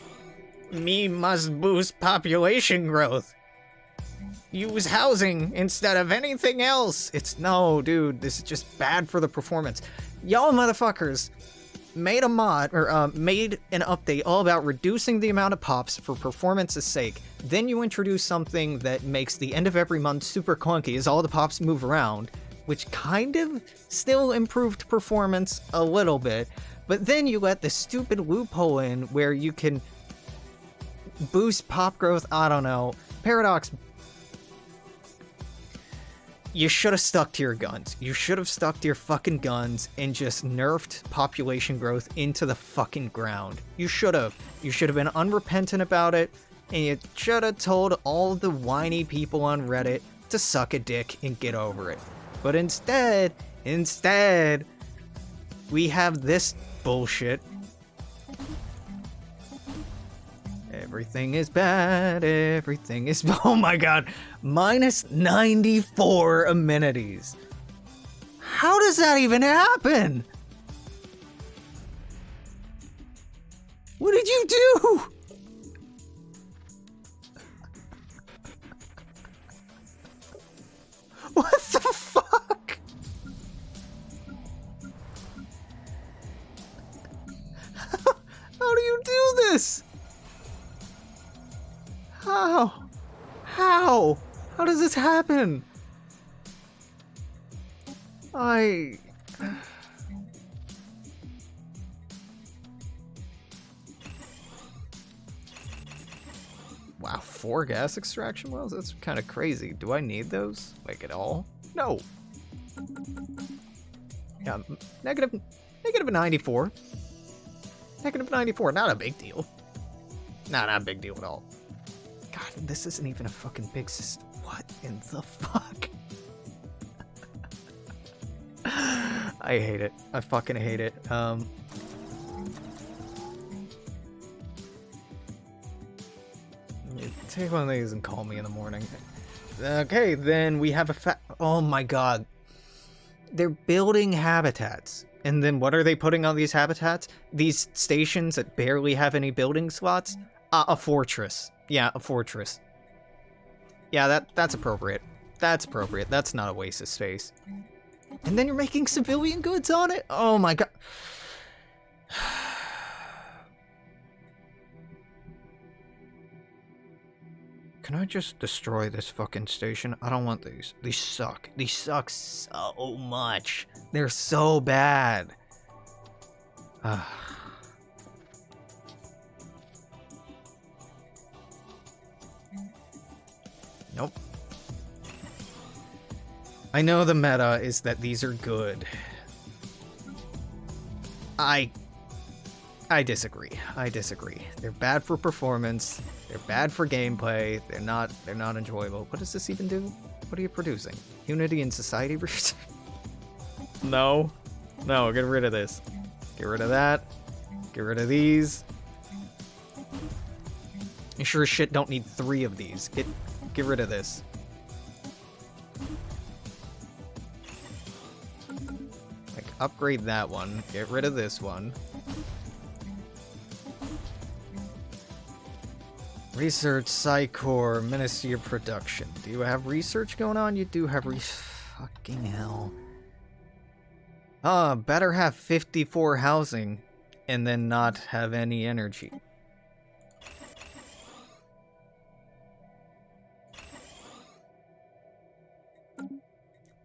me must boost population growth. Use housing instead of anything else. No, dude, this is just bad for the performance. Y'all motherfuckers made a mod, or made an update all about reducing the amount of pops for performance's sake. Then you introduce something that makes the end of every month super clunky as all the pops move around, which kind of still improved performance a little bit. But then you let the stupid loophole in where you can boost pop growth. I don't know. Paradox, you should have stuck to your guns. You should have stuck to your fucking guns and just nerfed population growth into the fucking ground. You should have. You should have been unrepentant about it, and you should have told all the whiny people on Reddit to suck a dick and get over it. But instead, we have this bullshit. Everything is bad, everything is... Oh my god, minus 94 amenities. How does that even happen? What did you do? What the fuck? How do you do this? How? How does this happen? Wow, 4 gas extraction wells? That's kind of crazy. Do I need those? Like, at all? No. Yeah, negative 94. Negative 94, not a big deal. Not a big deal at all. God, this isn't even a fucking big system. What in the fuck? I hate it. I fucking hate it. Take one of these and call me in the morning. Okay, then we have oh my god. They're building habitats. And then what are they putting on these habitats? These stations that barely have any building slots? A fortress. Yeah, a fortress. Yeah, that's appropriate. That's appropriate. That's not a waste of space. And then you're making civilian goods on it? Oh my god. Can I just destroy this fucking station? I don't want these. These suck. These suck so much. They're so bad. Nope. I know the meta is that these are good. I disagree. I disagree. They're bad for performance. They're bad for gameplay. They're not enjoyable. What does this even do? What are you producing? Unity in society? No. No, get rid of this. Get rid of that. Get rid of these. You sure as shit don't need 3 of these. Get rid of this. Like, upgrade that one. Get rid of this one. Research, Psy-Core, Ministry of Production. Do you have research going on? You do have fucking hell. Better have 54 housing and then not have any energy.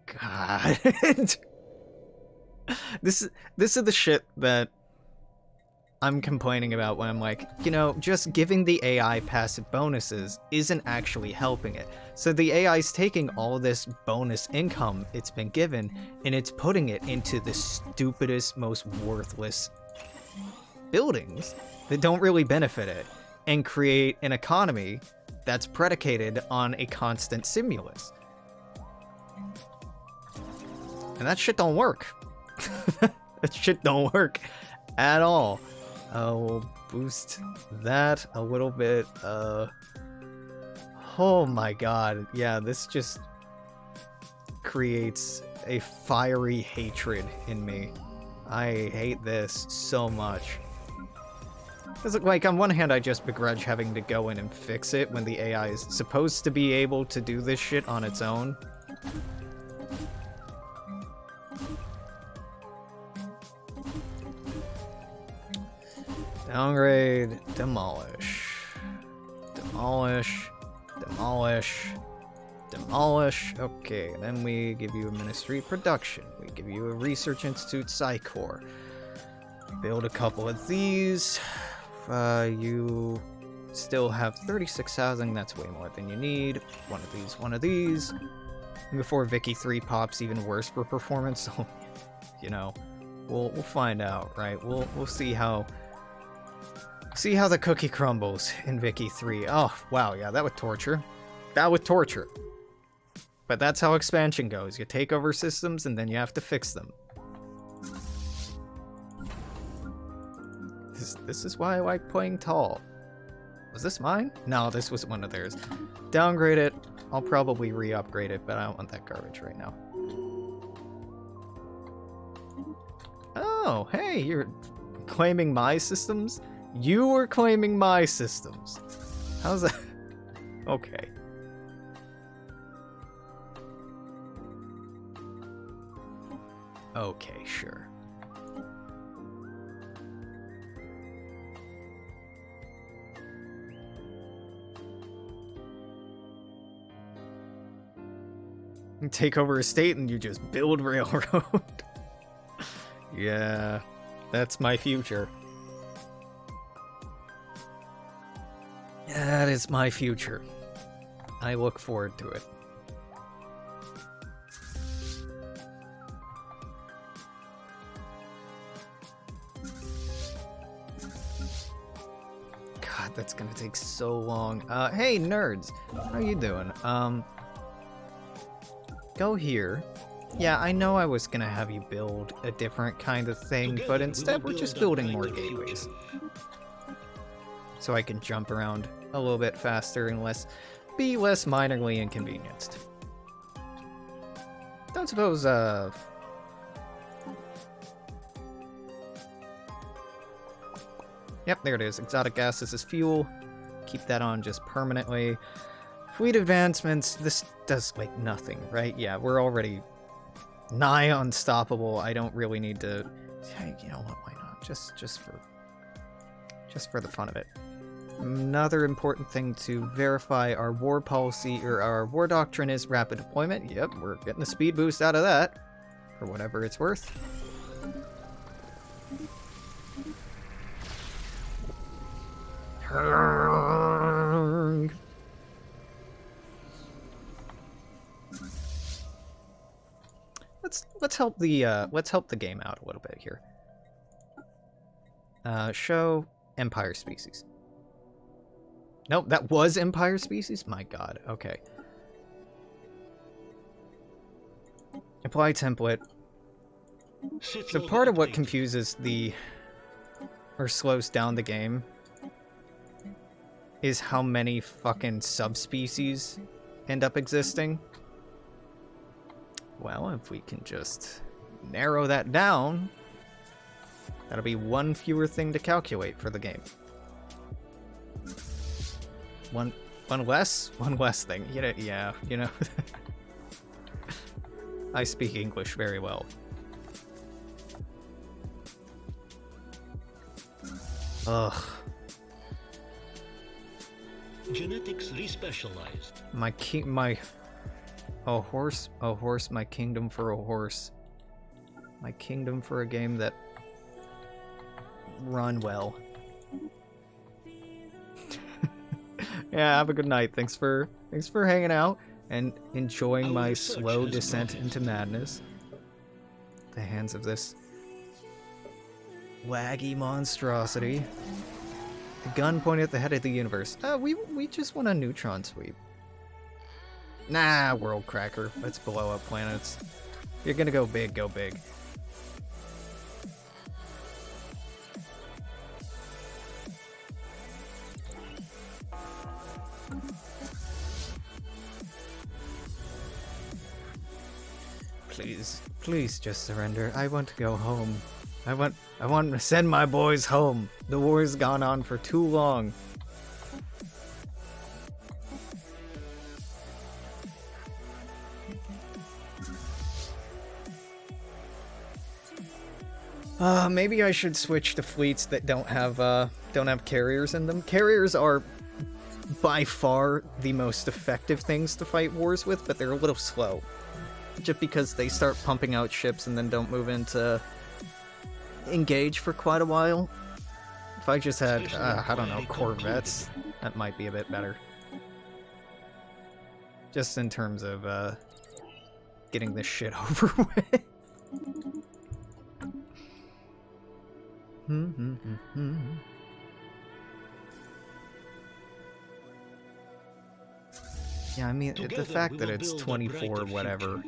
God. This is the shit that I'm complaining about when I'm like, you know, just giving the AI passive bonuses isn't actually helping it. So the AI's taking all this bonus income it's been given and it's putting it into the stupidest, most worthless buildings that don't really benefit it and create an economy that's predicated on a constant stimulus. And that shit don't work. That shit don't work at all. We'll boost that a little bit. Oh my god. Yeah, this just creates a fiery hatred in me. I hate this so much. Because, like, on one hand, I just begrudge having to go in and fix it when the AI is supposed to be able to do this shit on its own. Downgrade, demolish, demolish, demolish, demolish. Okay, and then we give you a Ministry of Production. We give you a Research Institute Psy-Core. Build a couple of these. You still have 36 housing. That's way more than you need. One of these, one of these. And before Vicky 3 pops even worse for performance, so, you know, we'll find out, right? We'll see how. See how the cookie crumbles in Vicky 3. Oh, wow, yeah, that would torture. That would torture. But that's how expansion goes. You take over systems and then you have to fix them. This is why I like playing tall. Was this mine? No, this was one of theirs. Downgrade it. I'll probably re-upgrade it, but I don't want that garbage right now. Oh, hey, you're claiming my systems? You were claiming my systems. How's that? Okay. Okay, sure. You take over a state and you just build railroad. Yeah, that's my future. That is my future. I look forward to it. God, that's gonna take so long. Hey, nerds! How you doing? Go here. Yeah, I know I was gonna have you build a different kind of thing, but instead we're just building more gateways. So I can jump around a little bit faster and be less minorly inconvenienced. Don't suppose, Yep, there it is. Exotic gases as fuel. Keep that on just permanently. Fleet advancements. This does, like, nothing, right? Yeah, we're already nigh unstoppable. I don't really need to... You know what, why not? Just for the fun of it. Another important thing to verify our war policy, or our war doctrine, is rapid deployment. Yep, we're getting a speed boost out of that, for whatever it's worth. Let's help the game out a little bit here. Show Empire species. Nope, that was Empire species? My god, okay. Apply template. So part of what confuses or slows down the game is how many fucking subspecies end up existing. Well, if we can just narrow that down, that'll be one fewer thing to calculate for the game. One less thing. Yeah, you know. I speak English very well. Ugh. Genetics respecialized. A horse, my kingdom for a horse. My kingdom for a game that run well. Yeah, have a good night. Thanks for hanging out and enjoying my slow descent into madness. The hands of this laggy monstrosity. The gun pointed at the head of the universe. We just want a neutron sweep. Nah, world cracker. Let's blow up planets. You're gonna go big, go big. Please just surrender. I want to go home. I want to send my boys home. The war's gone on for too long. Maybe I should switch to fleets that don't have carriers in them. Carriers are by far the most effective things to fight wars with, but they're a little slow. Just because they start pumping out ships and then don't move into engage for quite a while. If I just had, I don't know, corvettes, that might be a bit better. Just in terms of getting this shit over with. Yeah, I mean, the fact that it's 24 whatever,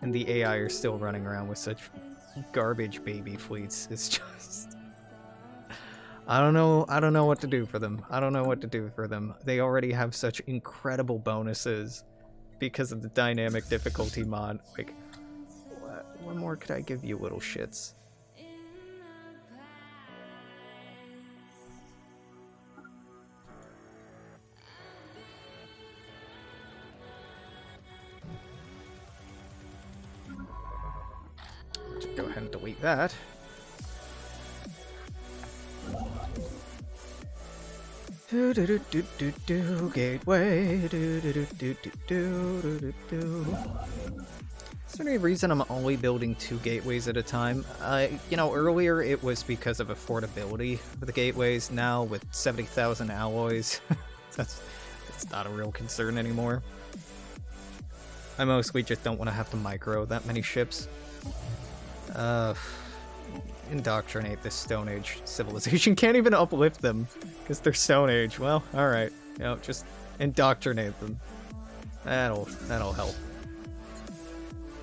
and the AI are still running around with such garbage baby fleets is just... I don't know what to do for them. They already have such incredible bonuses because of the dynamic difficulty mod. Like, what more could I give you, little shits? Go ahead and delete that. Gateway. Is there any reason I'm only building 2 gateways at a time? You know, earlier it was because of affordability for the gateways. Now with 70,000 alloys, it's not a real concern anymore. I mostly just don't want to have to micro that many ships. Indoctrinate this Stone Age civilization. Can't even uplift them because they're Stone Age. Well, alright. You know, just indoctrinate them. That'll help.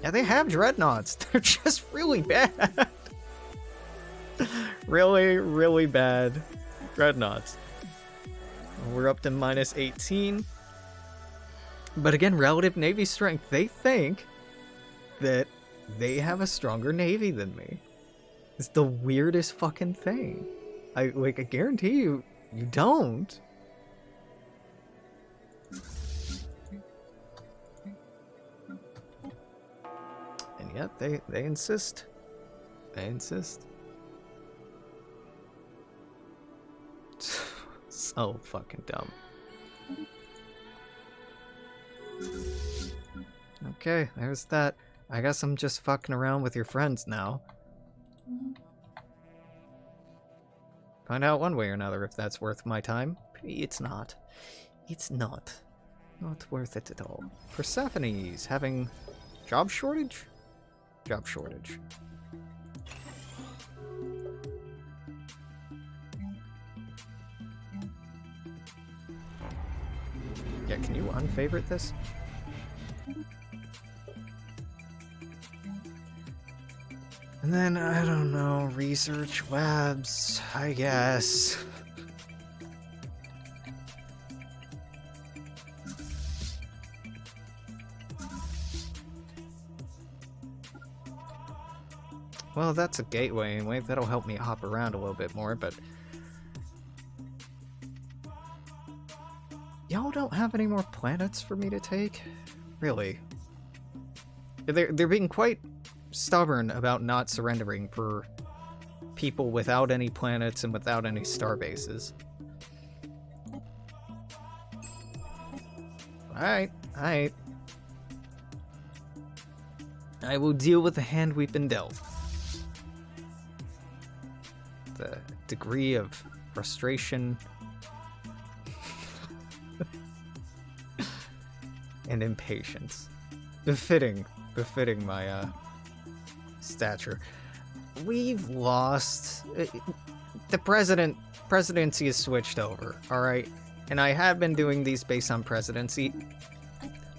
Yeah, they have dreadnoughts. They're just really bad. really bad dreadnoughts. We're up to minus 18. But again, relative navy strength. They think that they have a stronger navy than me. It's the weirdest fucking thing. I guarantee you don't. And yet they insist. They insist. So fucking dumb. Okay, there's that. I guess I'm just fucking around with your friends now. Find out one way or another if that's worth my time. It's not. It's not. Not worth it at all. Persephone's having job shortage? Job shortage. Yeah, can you unfavorite this? And then, I don't know, research labs, I guess. Well, that's a gateway anyway. That'll help me hop around a little bit more, but... Y'all don't have any more planets for me to take? Really? They're being quite stubborn about not surrendering for people without any planets and without any star bases. Alright, alright. I will deal with the hand we've been dealt. The degree of frustration and impatience. Befitting my, stature. We've lost... The presidency is switched over, alright? And I have been doing these based on presidency.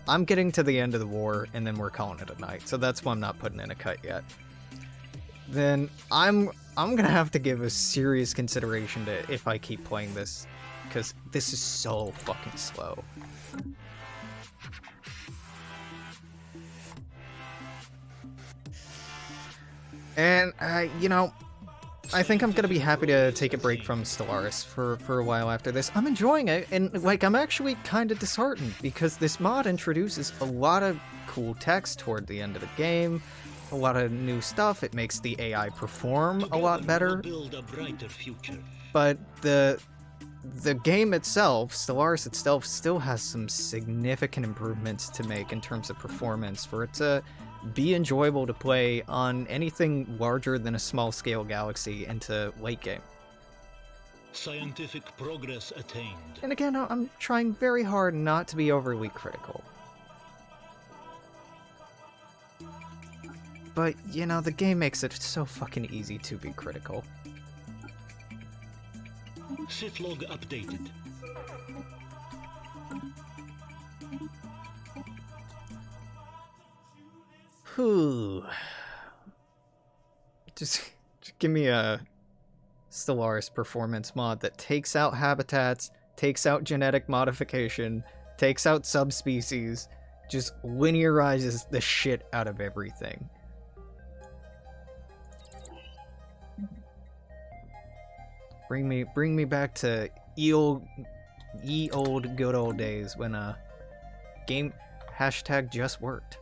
I'm getting to the end of the war, and then we're calling it a night, so that's why I'm not putting in a cut yet. Then I'm gonna have to give a serious consideration to if I keep playing this, because this is so fucking slow. And, you know, I think I'm gonna be happy to take a break from Stellaris for a while after this. I'm enjoying it, and, like, I'm actually kind of disheartened, because this mod introduces a lot of cool text toward the end of the game, a lot of new stuff. It makes the AI perform a lot better. But the game itself, Stellaris itself, still has some significant improvements to make in terms of performance for it to be enjoyable to play on anything larger than a small-scale galaxy into late game. Scientific progress attained. And again, I'm trying very hard not to be overly critical. But, you know, the game makes it so fucking easy to be critical. Sith log updated. Whew. Just give me a Stellaris performance mod that takes out habitats, takes out genetic modification, takes out subspecies, just linearizes the shit out of everything. Bring me back to ye old good old days when game hashtag just worked.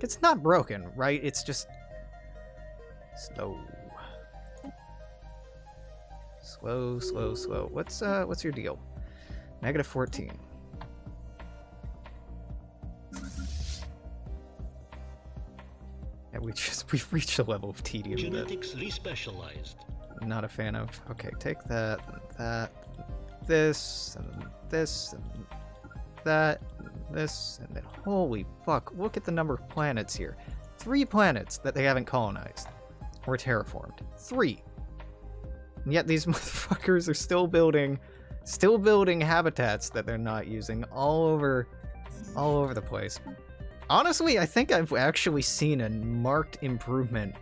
It's not broken, right? It's just slow. Slow. What's your deal? -14. Yeah, we've reached a level of tedium Genetics respecialized. I'm not a fan of. Okay, take that, this, and this, and that, and this, and then holy fuck, look at the number of planets here. 3 planets that they haven't colonized or terraformed. 3. And yet these motherfuckers are still building habitats that they're not using all over the place. Honestly, I think I've actually seen a marked improvement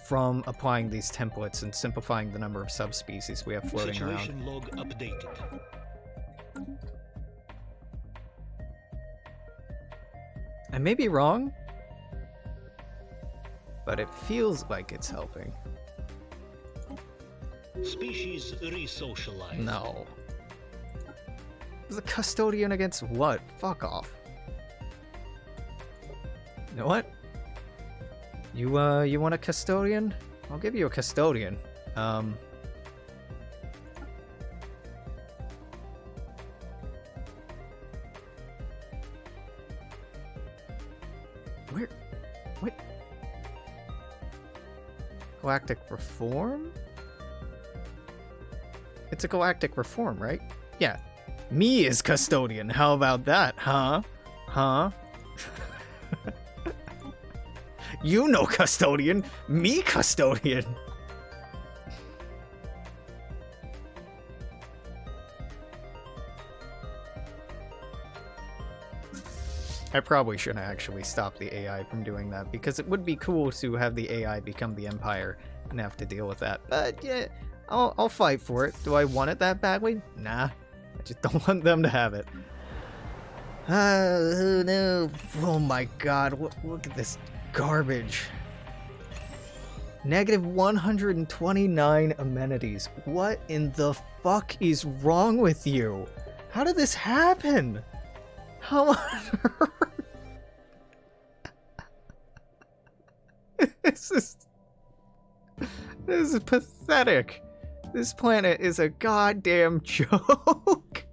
from applying these templates and simplifying the number of subspecies we have floating Situation around. log updated. I may be wrong, but it feels like it's helping. Species resocialized. No. The custodian against what? Fuck off. You know what? You want a custodian? I'll give you a custodian. Galactic reform? It's a galactic reform, right? Yeah. Me is custodian. How about that, huh? Huh? You know custodian. Me custodian. I probably shouldn't actually stop the AI from doing that, because it would be cool to have the AI become the Empire and have to deal with that. But yeah, I'll fight for it. Do I want it that badly? Nah. I just don't want them to have it. Oh no. Oh my god, look at this garbage. Negative 129 amenities. What in the fuck is wrong with you? How did this happen? How on earth? This is pathetic. This planet is a goddamn joke.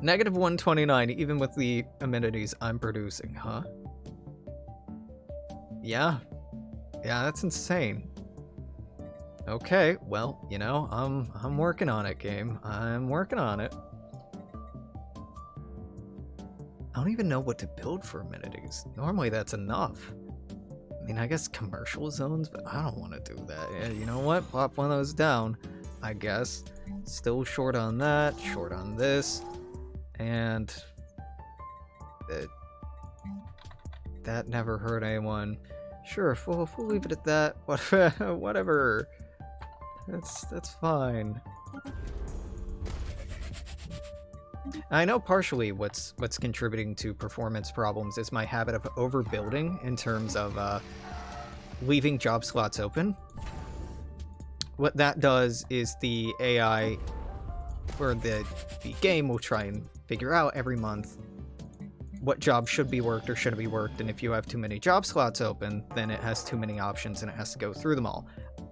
Negative 129, even with the amenities I'm producing, huh? Yeah. Yeah, that's insane. Okay, well, you know, I'm working on it, game. I'm working on it. I don't even know what to build for amenities. Normally that's enough. I mean, I guess commercial zones, but I don't want to do that. Yeah, you know what? Plop one of those down, I guess. Still short on that, short on this, and that never hurt anyone. Sure, we'll leave it at that. Whatever. That's fine. I know partially what's contributing to performance problems is my habit of overbuilding in terms of leaving job slots open. What that does is the AI or the game will try and figure out every month what jobs should be worked or shouldn't be worked, and if you have too many job slots open, then it has too many options and it has to go through them all.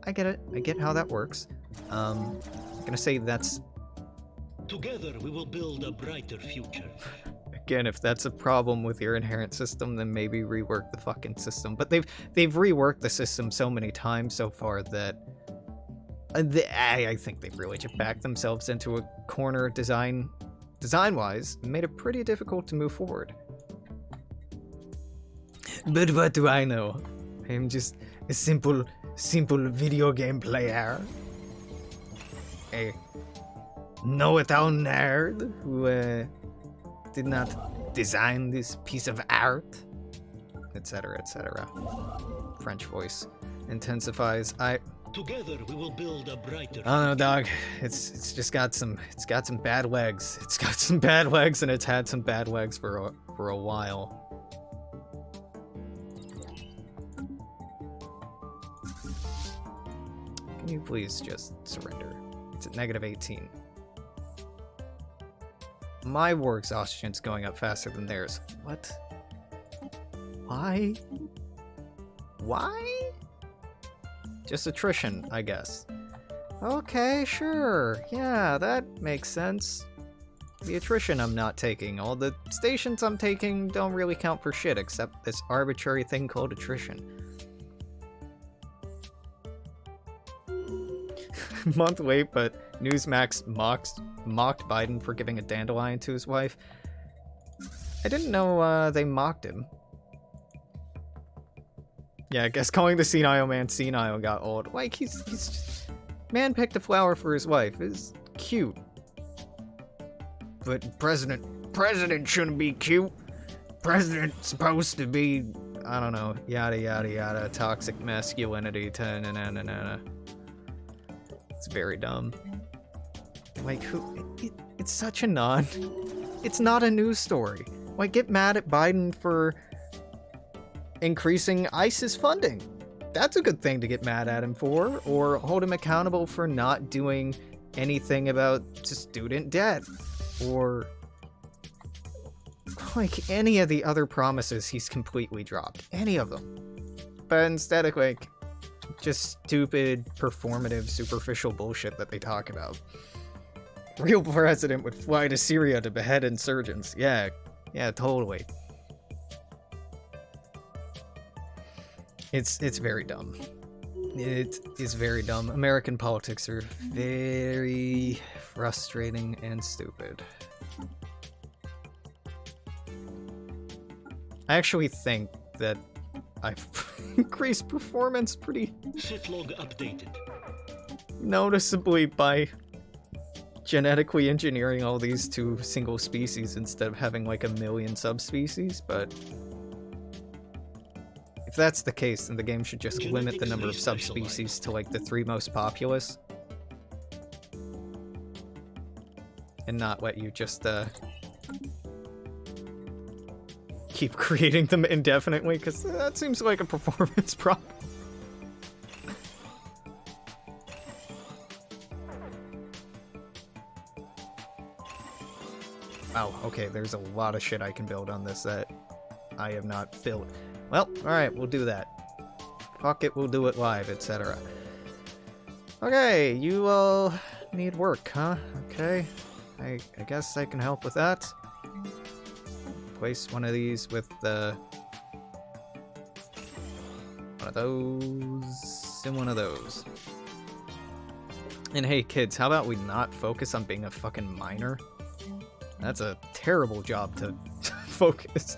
I get it. I get how that works. I'm gonna say that's... Together we will build a brighter future. Again, if that's a problem with your inherent system, then maybe rework the fucking system. But they've reworked the system so many times so far that I think they've really just backed themselves into a corner design-wise, and made it pretty difficult to move forward. But what do I know? I'm just a simple video game player. A know-it-all nerd who did not design this piece of art, etc., etc. French voice intensifies. Together we will build a brighter. I don't know, dog. It's just got some bad legs. It's got some bad legs, and it's had some bad legs for a while. Can you please just surrender? It's at negative 18. My war exhaustion's going up faster than theirs. What? Why? Why? Just attrition, I guess. Okay, sure. Yeah, that makes sense. The attrition I'm not taking. All the stations I'm taking don't really count for shit except this arbitrary thing called attrition. Month late, but Newsmax mocked Biden for giving a dandelion to his wife. I didn't know they mocked him. Yeah, I guess calling the senile man senile got old. Like, he's just... Man picked a flower for his wife. It's cute. But president shouldn't be cute. President's supposed to be, I don't know, yada yada yada, toxic masculinity, ta-na-na-na-na. It's very dumb. Like, it's such a it's not a news story. Like, get mad at Biden for increasing ISIS funding. That's a good thing to get mad at him for, or hold him accountable for not doing anything about student debt, or like any of the other promises he's completely dropped. Any of them. But instead of like just stupid, performative, superficial bullshit that they talk about. Real president would fly to Syria to behead insurgents. Yeah, totally. It's very dumb. It is very dumb. American politics are very frustrating and stupid. I actually think that I've increased performance pretty Shitlog updated. noticeably by genetically engineering all these to single species instead of having like a million subspecies, but if that's the case, then the game should just limit the number of subspecies to like the 3 most populous. And not let you just keep creating them indefinitely, because that seems like a performance problem. Wow, okay, there's a lot of shit I can build on this that I have not built. Well, alright, we'll do that. Fuck it, we'll do it live, etc. Okay, you all need work, huh? Okay, I guess I can help with that. Place one of these with one of those and one of those. And hey kids, how about we not focus on being a fucking miner? That's a terrible job to focus.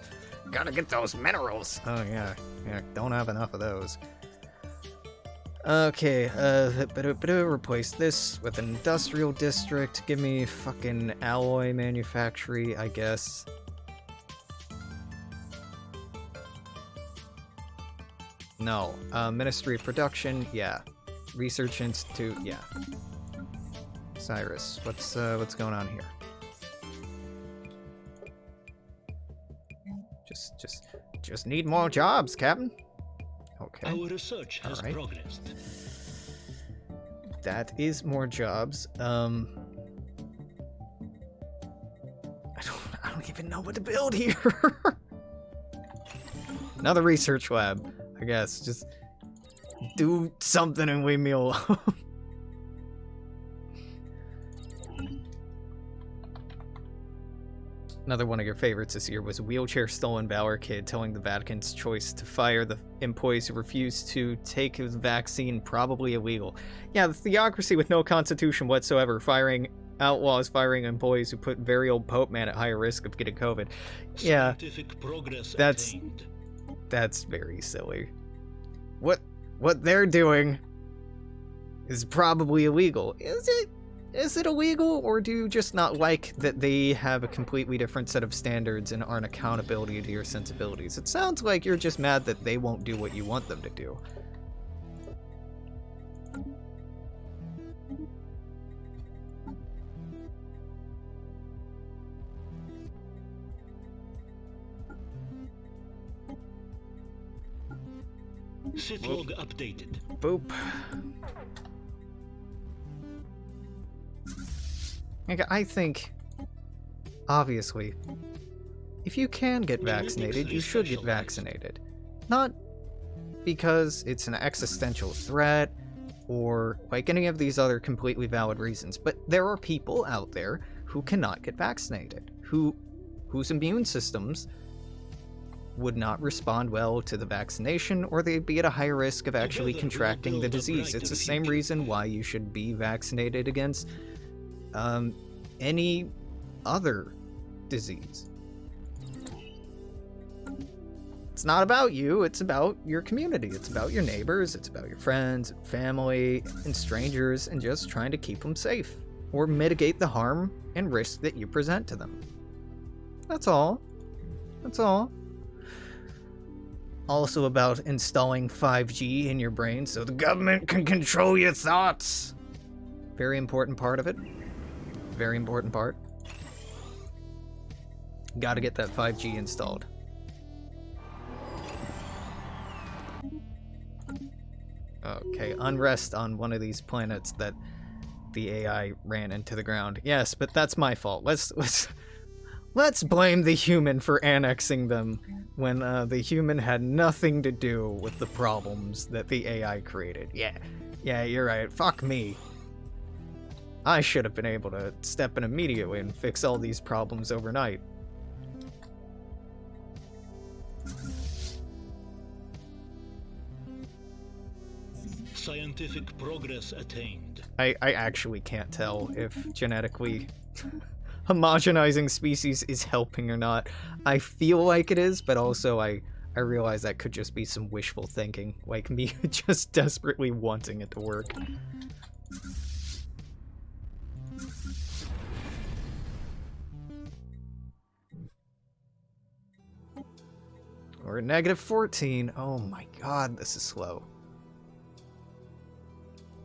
Gotta get those minerals. Oh yeah, don't have enough of those. Okay, replace this with an industrial district. Give me fucking alloy manufactory, I guess. No, Ministry of Production, yeah. Research Institute, yeah. Cyrus, what's going on here? Just need more jobs, Captain. Okay. Our research has progressed. That is more jobs. I don't even know what to build here. Another research lab, I guess. Just do something and leave me alone. Another one of your favorites this year was Wheelchair Stolen Valor Kid telling the Vatican's choice to fire the employees who refused to take his vaccine probably illegal. Yeah, the theocracy with no constitution whatsoever, firing outlaws, firing employees who put very old Pope Man at higher risk of getting COVID. Yeah, Scientific progress that's very silly. What they're doing is probably illegal. Is it illegal, or do you just not like that they have a completely different set of standards and aren't accountability to your sensibilities? It sounds like you're just mad that they won't do what you want them to do. Shitlog updated. Boop. I think, obviously, if you can get vaccinated, you should get vaccinated. Not because it's an existential threat or like any of these other completely valid reasons, but there are people out there who cannot get vaccinated, whose immune systems would not respond well to the vaccination, or they'd be at a higher risk of actually contracting the disease. It's the same reason why you should be vaccinated against any other disease. It's not about you, it's about your community. It's about your neighbors, it's about your friends, family, and strangers, and just trying to keep them safe, or mitigate the harm and risk that you present to them. That's all. That's all. Also about installing 5G in your brain so the government can control your thoughts. Very important part of it. Very important part. Gotta get that 5G installed. Okay, unrest on one of these planets that the AI ran into the ground. Yes, but that's my fault. Let's blame the human for annexing them when the human had nothing to do with the problems that the AI created. Yeah, you're right. Fuck me. I should have been able to step in immediately and fix all these problems overnight. Scientific progress attained. I actually can't tell if genetically homogenizing species is helping or not. I feel like it is, but also I realize that could just be some wishful thinking, like me just desperately wanting it to work. We're at -14. Oh my god, this is slow.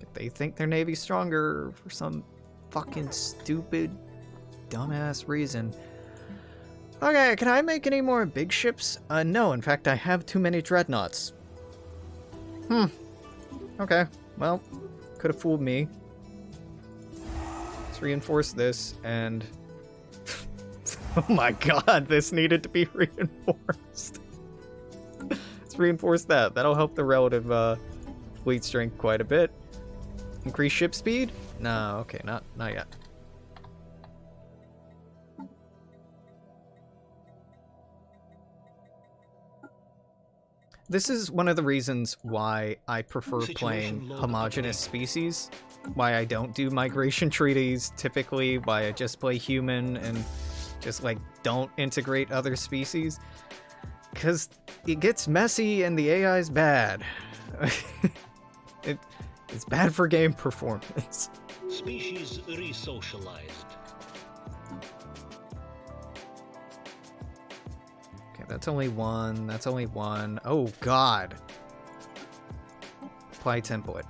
If they think their navy's stronger for some fucking stupid, dumbass reason. Okay, can I make any more big ships? No, in fact, I have too many dreadnoughts. Okay, well, could have fooled me. Let's reinforce this, and... oh my god, this needed to be reinforced. Let's reinforce that. That'll help the relative fleet strength quite a bit. Increase ship speed? No, okay, not yet. This is one of the reasons why I prefer playing homogeneous species, why I don't do migration treaties typically, why I just play human and just like don't integrate other species, because it gets messy and the AI is bad. It's bad for game performance. Species resocialized. Okay, that's only one. That's only one. Oh, God. Apply template.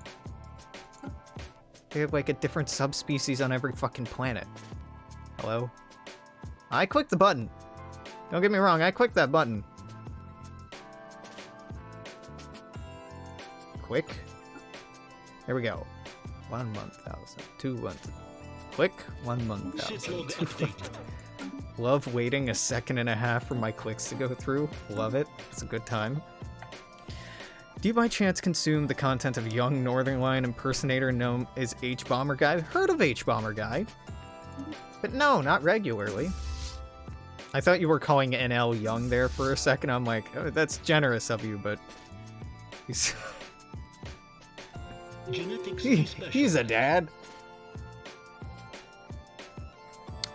They have like a different subspecies on every fucking planet. Hello? I clicked the button. Don't get me wrong, I clicked that button. Click. There we go. 1 1,000. 2 1. Click. 1 1,000. Love waiting a second and a half for my clicks to go through. Love it. It's a good time. Do you by chance consume the content of young Northern Lion impersonator known as H-Bomber Guy? Heard of H-Bomber Guy. But no, not regularly. I thought you were calling NL young there for a second. I'm like, oh, that's generous of you, but... He's a dad.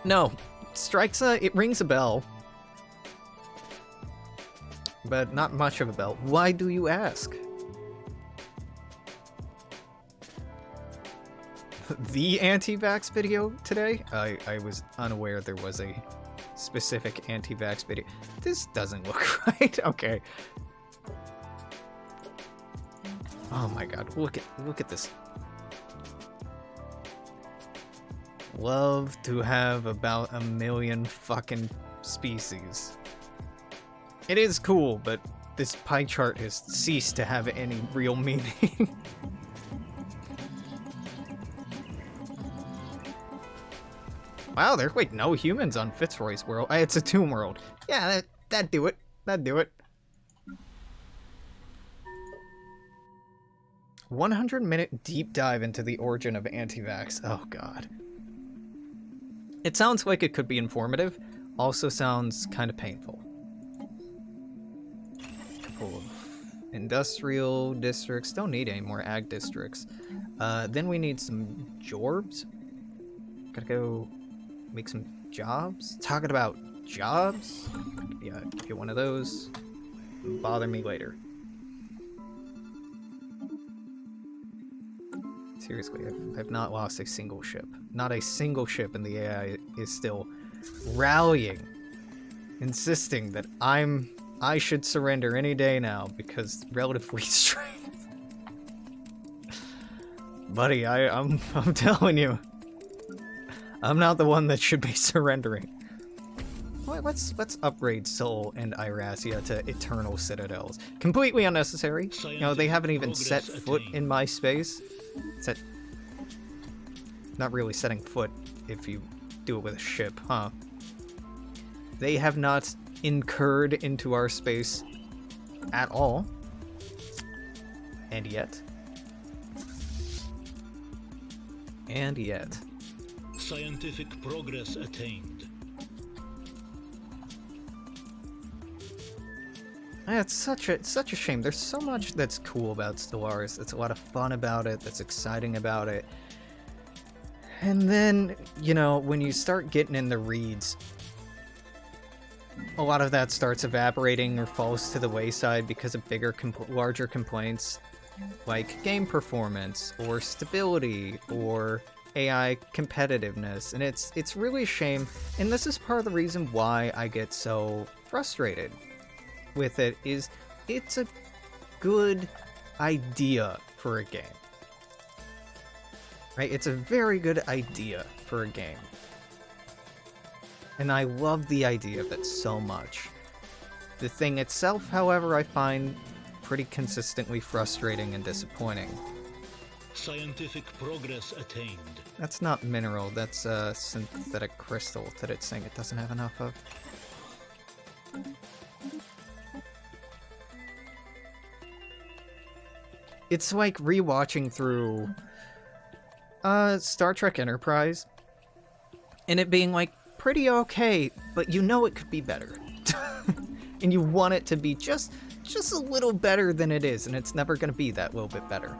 No, strikes it rings a bell, but not much of a bell. Why do you ask? The anti-vax video today? I was unaware there was a specific anti-vax video. This doesn't look right. Okay. Oh my god, look at this. Love to have about 1 million fucking species. It is cool, but this pie chart has ceased to have any real meaning. Wow, there's like no humans on Fitzroy's world. It's a tomb world. Yeah, that'd do it. That'd do it. 100-minute deep dive into the origin of anti-vax. Oh god. It sounds like it could be informative. Also sounds kind of painful. Couple of industrial districts. Don't need any more ag districts. Then we need some jorbs. Gotta go make some jobs. Talking about jobs? Yeah, get one of those. Bother me later. Seriously, I've not lost a single ship. Not a single ship, and the AI is still rallying, insisting that I should surrender any day now because relative fleet strength. Buddy, I'm telling you, I'm not the one that should be surrendering. Let's upgrade Seoul and Irasia to Eternal Citadels. Completely unnecessary. You know, they haven't even set foot in my space. Not really setting foot if you do it with a ship, huh? They have not incurred into our space at all. And yet. Scientific progress attained. It's such a shame. There's so much that's cool about Stellaris. That's a lot of fun about it. That's exciting about it. And then, you know, when you start getting in the reeds, a lot of that starts evaporating or falls to the wayside because of larger complaints like game performance or stability or AI competitiveness. And it's really a shame. And this is part of the reason why I get so frustrated with it, is it's a good idea for a game. Right? It's a very good idea for a game. And I love the idea of it so much. The thing itself, however, I find pretty consistently frustrating and disappointing. Scientific progress attained. That's not mineral, that's a synthetic crystal that it's saying it doesn't have enough of. It's like rewatching through Star Trek Enterprise and it being like pretty okay, but you know it could be better. And you want it to be just a little better than it is, and it's never going to be that little bit better.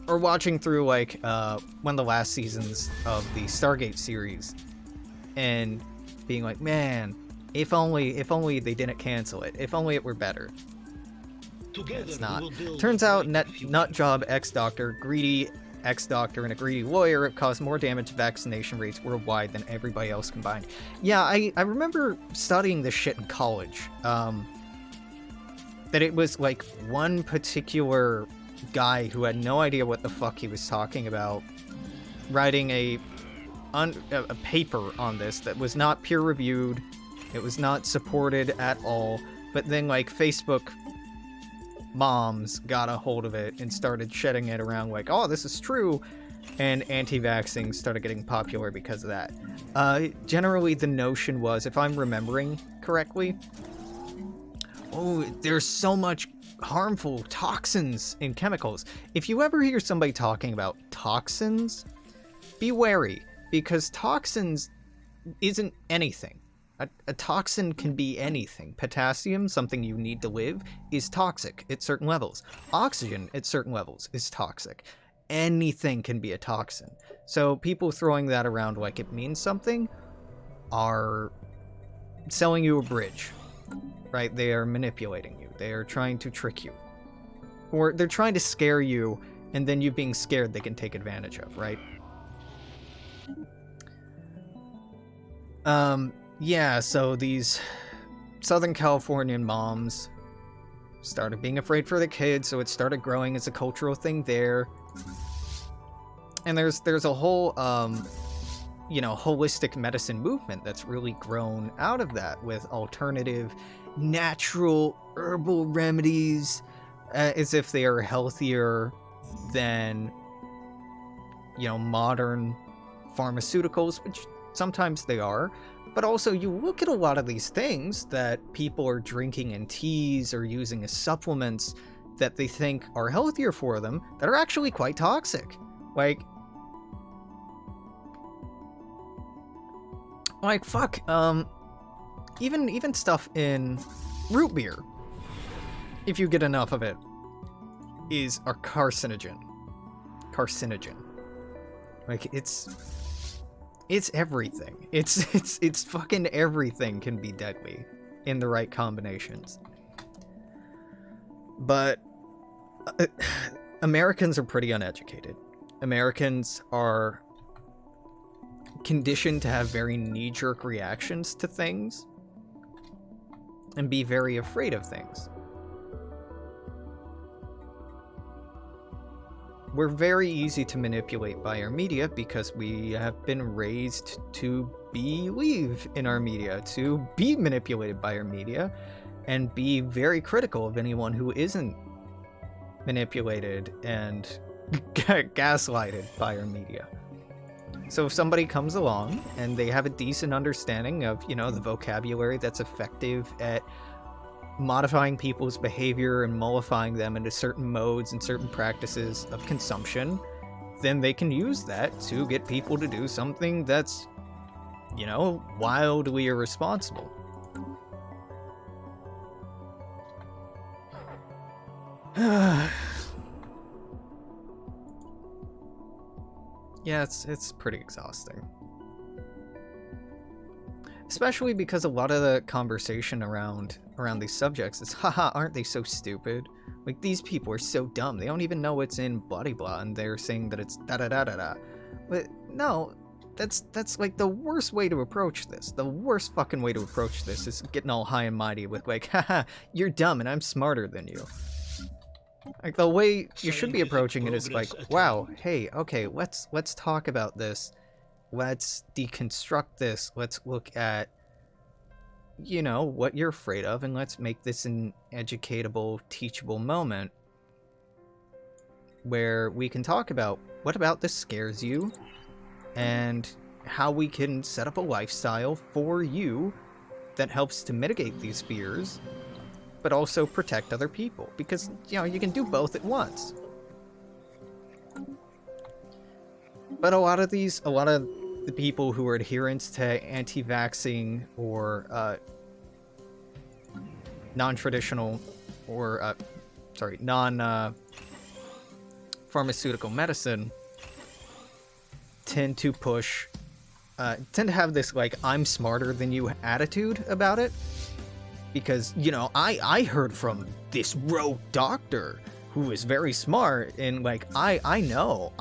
Or watching through like one of the last seasons of the Stargate series and being like, man, if only they didn't cancel it. If only it were better. Together It's not. we will build Turns a out bright future. Nutjob ex-doctor, greedy ex-doctor, and a greedy lawyer have caused more damage to vaccination rates worldwide than everybody else combined. Yeah, I remember studying this shit in college. That it was like one particular guy who had no idea what the fuck he was talking about, writing a paper on this that was not peer-reviewed. It was not supported at all. But then like Facebook moms got a hold of it and started shedding it around like, oh, this is true, and anti-vaxxing started getting popular because of that. Generally the notion was, if I'm remembering correctly, oh, there's so much harmful toxins in chemicals. If you ever hear somebody talking about toxins, be wary, because toxins isn't anything. A toxin can be anything. Potassium, something you need to live, is toxic at certain levels. Oxygen, at certain levels, is toxic. Anything can be a toxin. So people throwing that around like it means something are selling you a bridge, right? They are manipulating you. They are trying to trick you. Or they're trying to scare you, and then you being scared they can take advantage of, right? Yeah, so these Southern Californian moms started being afraid for the kids, so it started growing as a cultural thing there. And there's a whole, holistic medicine movement that's really grown out of that, with alternative, natural, herbal remedies, as if they are healthier than, modern pharmaceuticals, which sometimes they are. But also, you look at a lot of these things that people are drinking in teas or using as supplements that they think are healthier for them that are actually quite toxic. Like fuck, even stuff in root beer, if you get enough of it, are carcinogen. Like, it's everything. It's fucking everything can be deadly in the right combinations. But Americans are pretty uneducated. Americans are conditioned to have very knee-jerk reactions to things and be very afraid of things. We're very easy to manipulate by our media because we have been raised to believe in our media, to be manipulated by our media, and be very critical of anyone who isn't manipulated and gaslighted by our media. So if somebody comes along and they have a decent understanding of, the vocabulary that's effective at modifying people's behavior and mollifying them into certain modes and certain practices of consumption, then they can use that to get people to do something that's, wildly irresponsible. Yeah, it's pretty exhausting. Especially because a lot of the conversation around these subjects is, haha, aren't they so stupid? Like, these people are so dumb. They don't even know what's in blah blah, and they're saying that it's da da da da da. But no, that's like the worst way to approach this. The worst fucking way to approach this is getting all high and mighty with like, haha, you're dumb and I'm smarter than you. Like, the way you should be approaching it is like, wow, hey, okay, let's talk about this. Let's deconstruct this. Let's look at, you know, what you're afraid of, and let's make this an educatable, teachable moment where we can talk about what about this scares you and how we can set up a lifestyle for you that helps to mitigate these fears, but also protect other people, because, you know, you can do both at once. But a lot of the people who are adherents to anti-vaxxing or non-traditional or non-pharmaceutical medicine tend to have this like, I'm smarter than you attitude about it. Because, you know, I heard from this rogue doctor who is very smart, and like, I know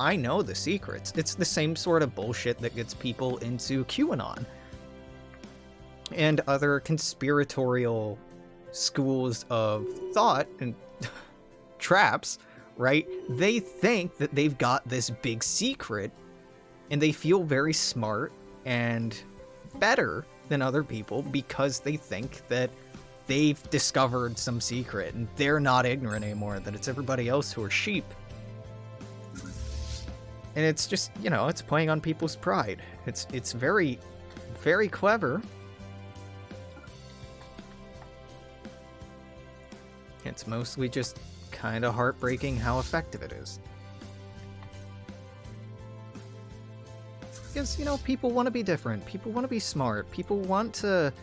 the secrets. It's the same sort of bullshit that gets people into QAnon and other conspiratorial schools of thought and traps, right? They think that they've got this big secret, and they feel very smart and better than other people because they think that they've discovered some secret and they're not ignorant anymore, that it's everybody else who are sheep. And it's just, you know, it's playing on people's pride. It's very, very clever. It's mostly just kind of heartbreaking how effective it is. Because, you know, people want to be different. People want to be smart. People want to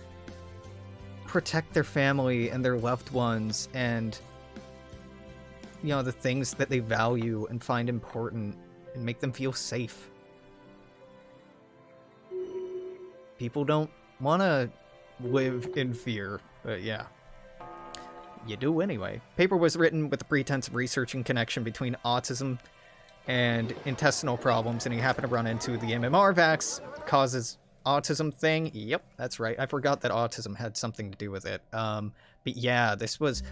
protect their family and their loved ones and, you know, the things that they value and find important and make them feel safe. People don't want to live in fear, but yeah. You do anyway. Paper was written with the pretense of researching connection between autism and intestinal problems, and he happened to run into the MMR vax causes autism thing. Yep, that's right. I forgot that autism had something to do with it. But yeah, this was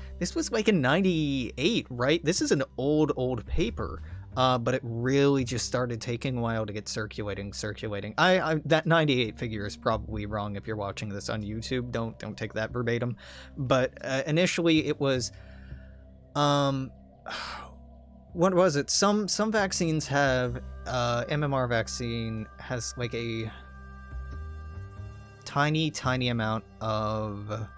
like in 98, right? This is an old paper. But it really just started taking a while to get circulating. I that 98 figure is probably wrong if you're watching this on YouTube. Don't take that verbatim. But initially it was what was it? Some vaccines have MMR vaccine has like a tiny amount of,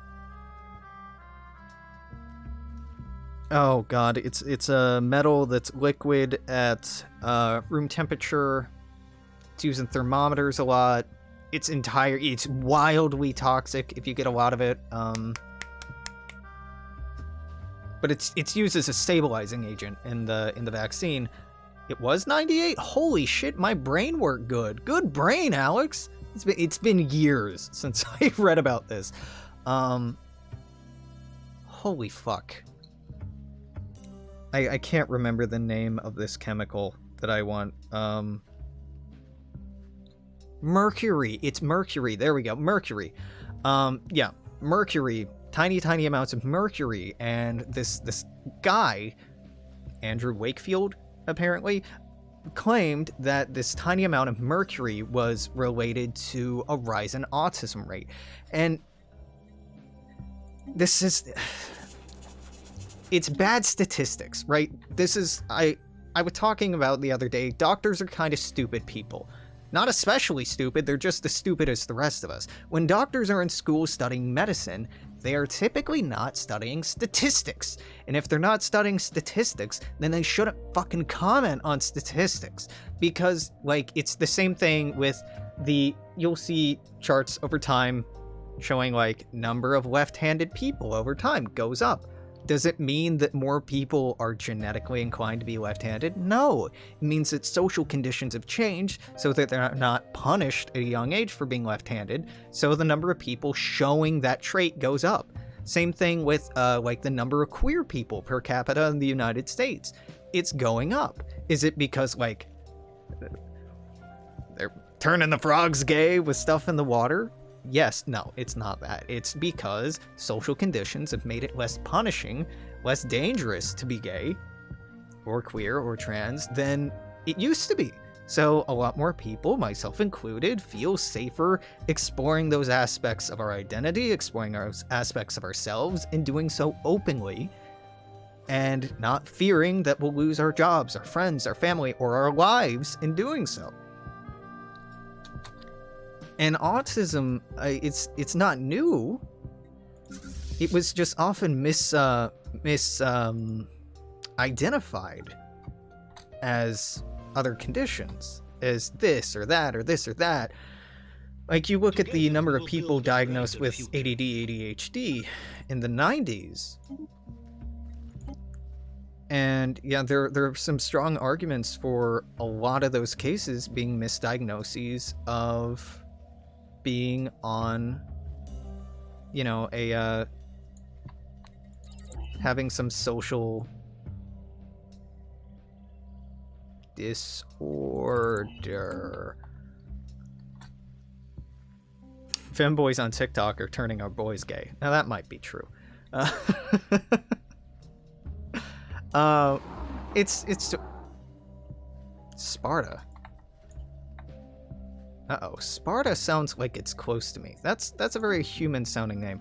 oh god, it's a metal that's liquid at room temperature. It's used in thermometers a lot. It's wildly toxic if you get a lot of it. But it's used as a stabilizing agent in the vaccine. It was 98. Holy shit, my brain worked good. Good brain, Alex. It's been years since I read about this. Holy fuck. I can't remember the name of this chemical that I want. Mercury. It's mercury. There we go. Mercury. Yeah, mercury. Tiny amounts of mercury. And this guy, Andrew Wakefield, apparently, claimed that this tiny amount of mercury was related to a rise in autism rate. And this is... it's bad statistics, right? This is... I was talking about the other day, doctors are kind of stupid people. Not especially stupid, they're just as stupid as the rest of us. When doctors are in school studying medicine, they are typically not studying statistics. And if they're not studying statistics, then they shouldn't fucking comment on statistics. Because, like, it's the same thing with you'll see charts over time showing, like, number of left-handed people over time goes up. Does it mean that more people are genetically inclined to be left-handed? No. It means that social conditions have changed so that they're not punished at a young age for being left-handed, so the number of people showing that trait goes up. Same thing with like the number of queer people per capita in the United States. It's going up. Is it because like they're turning the frogs gay with stuff in the water? Yes, no, it's not that. It's because social conditions have made it less punishing, less dangerous to be gay or queer or trans than it used to be. So a lot more people, myself included, feel safer exploring those aspects of our identity, exploring those aspects of ourselves, and doing so openly, and not fearing that we'll lose our jobs, our friends, our family, or our lives in doing so. And autism, it's not new. It was just often identified as other conditions, as this or that or this or that. Like you look at the number of people diagnosed with ADD, ADHD in the 90s. And yeah, there are some strong arguments for a lot of those cases being misdiagnoses of being on, you know, having some social disorder. Femboys on TikTok are turning our boys gay. Now that might be true. It's Sparta. Uh-oh, Sparta sounds like it's close to me. That's a very human sounding name.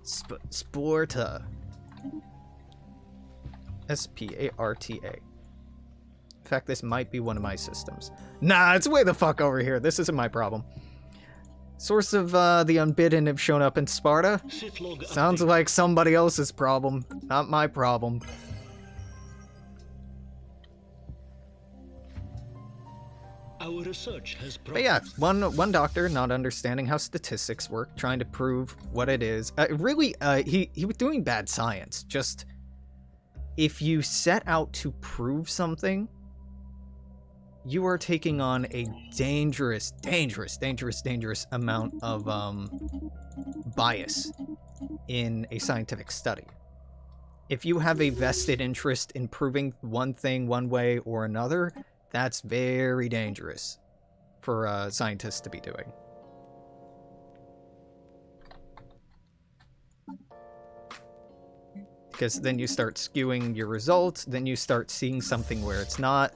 Sparta. Sparta. In fact, this might be one of my systems. Nah, it's way the fuck over here. This isn't my problem. Source of the Unbidden have shown up in Sparta. Sounds like somebody else's problem, not my problem. Our research has But yeah, one doctor not understanding how statistics work, trying to prove what it is. He was doing bad science. Just if you set out to prove something, you are taking on a dangerous amount of bias in a scientific study. If you have a vested interest in proving one thing one way or another, that's very dangerous for scientists to be doing. Because then you start skewing your results, then you start seeing something where it's not.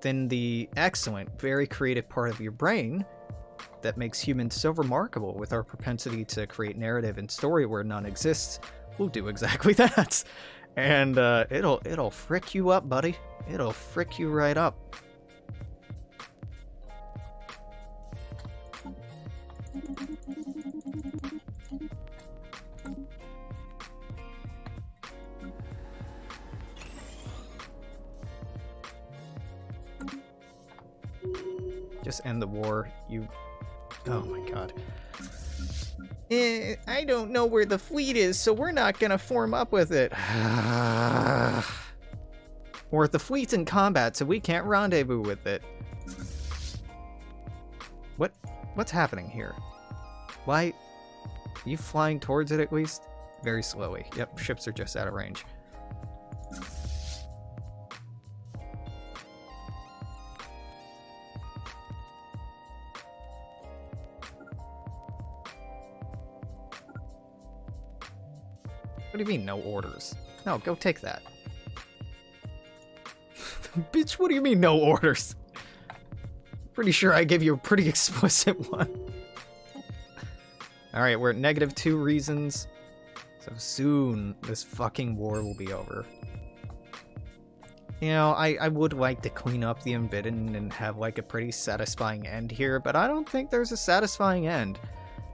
Then the excellent, very creative part of your brain that makes humans so remarkable with our propensity to create narrative and story where none exists will do exactly that. And it'll frick you up, buddy. It'll frick you right up. Just end the war, you... Oh my god. I don't know where the fleet is, so we're not gonna form up with it. Or the fleet's in combat, so we can't rendezvous with it. What's happening here? Why? Are you flying towards it at least? Very slowly. Yep, ships are just out of range. What do you mean, no orders? No, go take that. Bitch, what do you mean, no orders? Pretty sure I gave you a pretty explicit one. Alright, we're at -2 reasons. So soon, this fucking war will be over. You know, I would like to clean up the Unbidden and have, like, a pretty satisfying end here, but I don't think there's a satisfying end.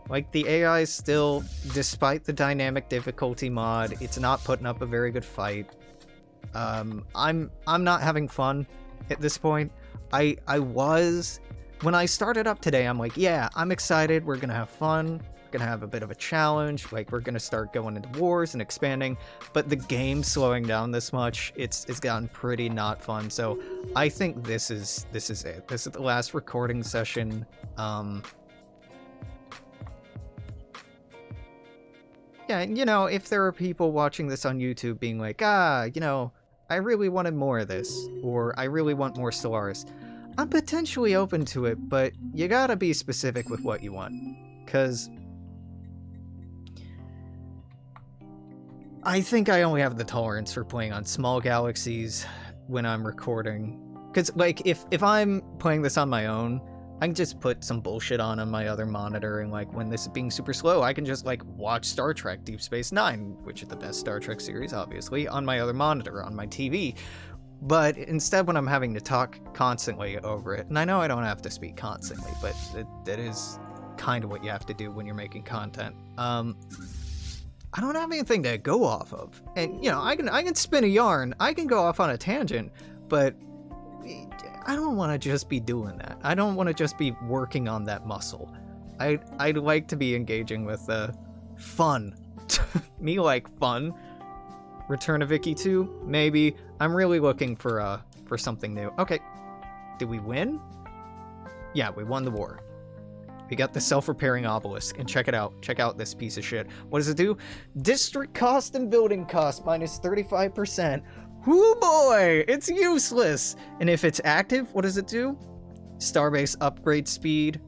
Like, the AI is still, despite the dynamic difficulty mod, it's not putting up a very good fight. I'm not having fun at this point. I was... When I started up today, I'm like, yeah, I'm excited, we're gonna have fun. gonna have a bit of a challenge. Like, we're gonna start going into wars and expanding, but the game slowing down this much, it's gotten pretty not fun. So I think this is it. This is the last recording session. Yeah, you know, if there are people watching this on YouTube being like, you know, I really wanted more of this, or I really want more Stellaris, I'm potentially open to it, but you gotta be specific with what you want. Because I think I only have the tolerance for playing on small galaxies when I'm recording. Because, like, if I'm playing this on my own, I can just put some bullshit on my other monitor, and, like, when this is being super slow, I can just, like, watch Star Trek Deep Space Nine, which is the best Star Trek series, obviously, on my other monitor, on my TV. But instead, when I'm having to talk constantly over it, and I know I don't have to speak constantly, but that is kind of what you have to do when you're making content. I don't have anything to go off of. And, you know, I can spin a yarn, I can go off on a tangent, but I don't want to just be doing that. I don't want to just be working on that muscle. I'd like to be engaging with fun. Me like fun. Return of Vicky 2? Maybe. I'm really looking for something new. Okay. Did we win? Yeah, we won the war. We got the self-repairing obelisk, and check it out. Check out this piece of shit. What does it do? District cost and building cost minus 35%. Whoo boy! It's useless! And if it's active, what does it do? Starbase upgrade speed,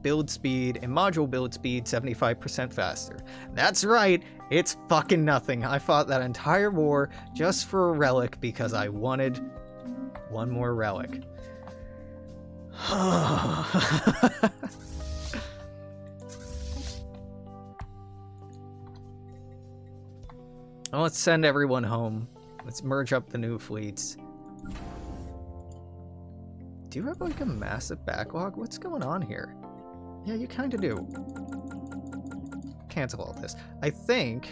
build speed, and module build speed 75% faster. That's right, it's fucking nothing. I fought that entire war just for a relic because I wanted one more relic. Well, let's send everyone home. Let's merge up the new fleets. Do you have like a massive backlog? What's going on here? Yeah, you kind of do. Cancel all this. I think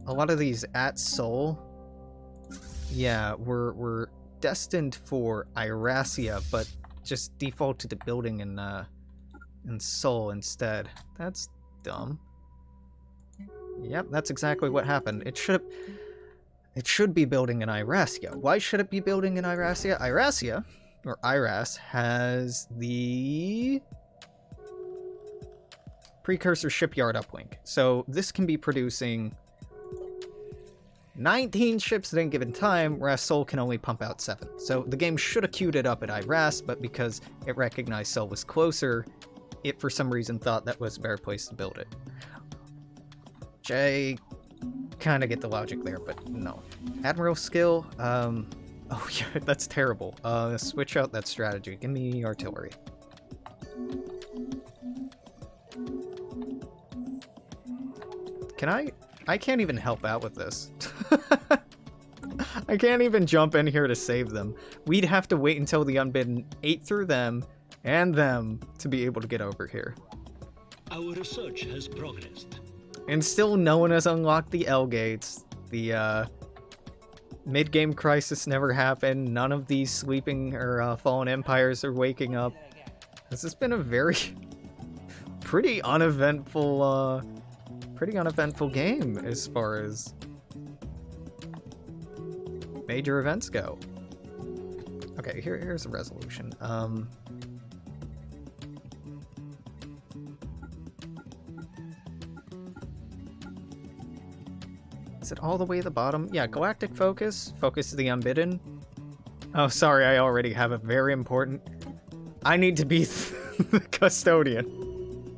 a lot of these at Sol, yeah, we're destined for Irasia, but just defaulted to building in Sol instead. That's dumb. Yep, that's exactly what happened. It should be building in Irasia. Why should it be building in Irasia? Irasia, or Iras, has the precursor shipyard uplink. So this can be producing 19 ships at any given time, whereas Sol can only pump out 7. So the game should have queued it up at Iras, but because it recognized Sol was closer, it for some reason thought that was a better place to build it. I kind of get the logic there, but no. Admiral skill, oh yeah, that's terrible. Switch out that strategy. Give me artillery. I can't even help out with this. I can't even jump in here to save them. We'd have to wait until the Unbidden ate through them and them to be able to get over here. Our research has progressed. And still no one has unlocked the L gates. The mid-game crisis never happened. None of these sleeping or fallen empires are waking up. This has been a very pretty uneventful game as far as major events go. Okay, here's a resolution. Is it all the way at the bottom? Yeah, galactic focus. Focus the Unbidden. Oh, sorry, I already have a very important... I need to be the custodian.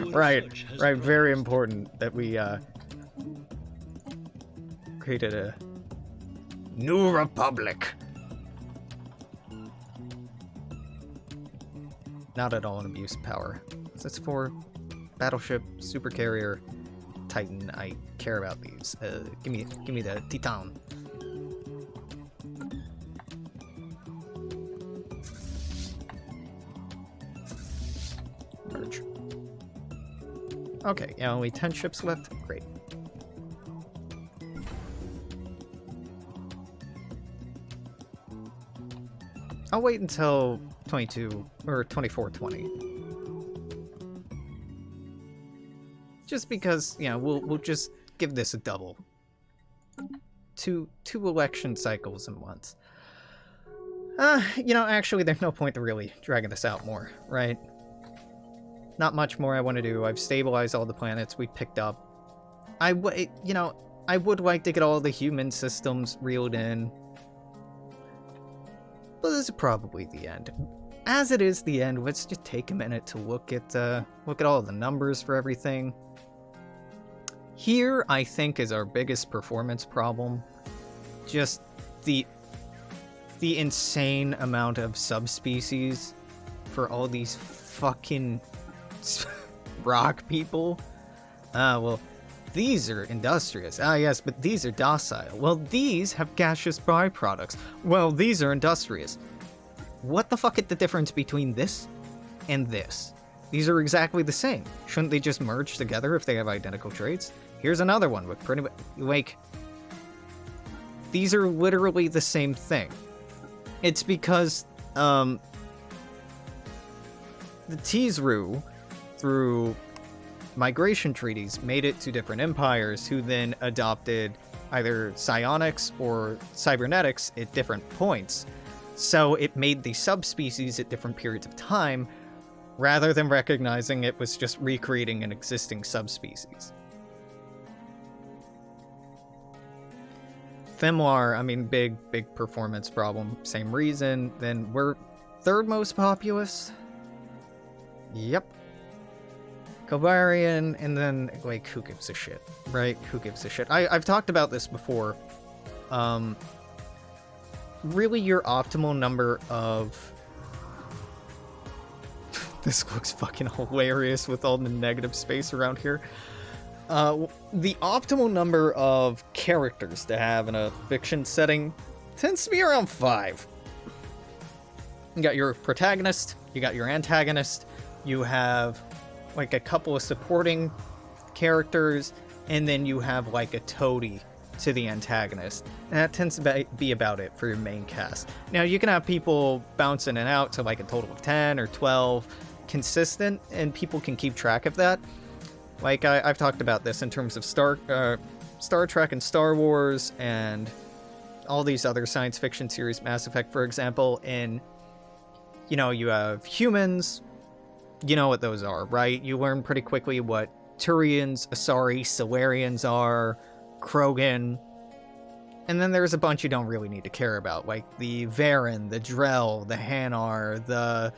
Right, very important that we created a new republic. Not at all an abuse of power. That's for battleship, supercarrier, Titan. I care about these. Give me the Titan. Merge. Okay, yeah, only 10 ships left. Great. I'll wait until 22 or 2420. just because, you know, we'll just give this a double. Two election cycles in once. You know, actually, there's no point to really dragging this out more, right? Not much more I want to do. I've stabilized all the planets we picked up. I would like to get all the human systems reeled in. But this is probably the end. As it is the end, let's just take a minute to look at all the numbers for everything. Here, I think, is our biggest performance problem. Just the insane amount of subspecies for all these fucking rock people. Well, these are industrious. Ah, yes, but these are docile. Well, these have gaseous byproducts. Well, these are industrious. What the fuck is the difference between this and this? These are exactly the same. Shouldn't they just merge together if they have identical traits? Here's another one with pretty much, like, these are literally the same thing. It's because, the Teesru, through migration treaties, made it to different empires who then adopted either psionics or cybernetics at different points. So it made the subspecies at different periods of time, rather than recognizing it was just recreating an existing subspecies. Femlar, I mean, big performance problem. Same reason. Then we're third most populous. Yep. Kobarian, and then, like, who gives a shit, right? Who gives a shit? I've talked about this before. Really, your optimal number of... This looks fucking hilarious with all the negative space around here. The optimal number of characters to have in a fiction setting tends to be around 5. You got your protagonist, you got your antagonist, you have like a couple of supporting characters, and then you have like a toady to the antagonist. And that tends to be about it for your main cast. Now, you can have people bouncing in and out to like a total of 10 or 12 consistent, and people can keep track of that. Like, I've talked about this in terms of Star Trek and Star Wars and all these other science fiction series, Mass Effect, for example, and, you know, you have humans, you know what those are, right? You learn pretty quickly what Turians, Asari, Solarians are, Krogan, and then there's a bunch you don't really need to care about, like the Varen, the Drell, the Hanar, the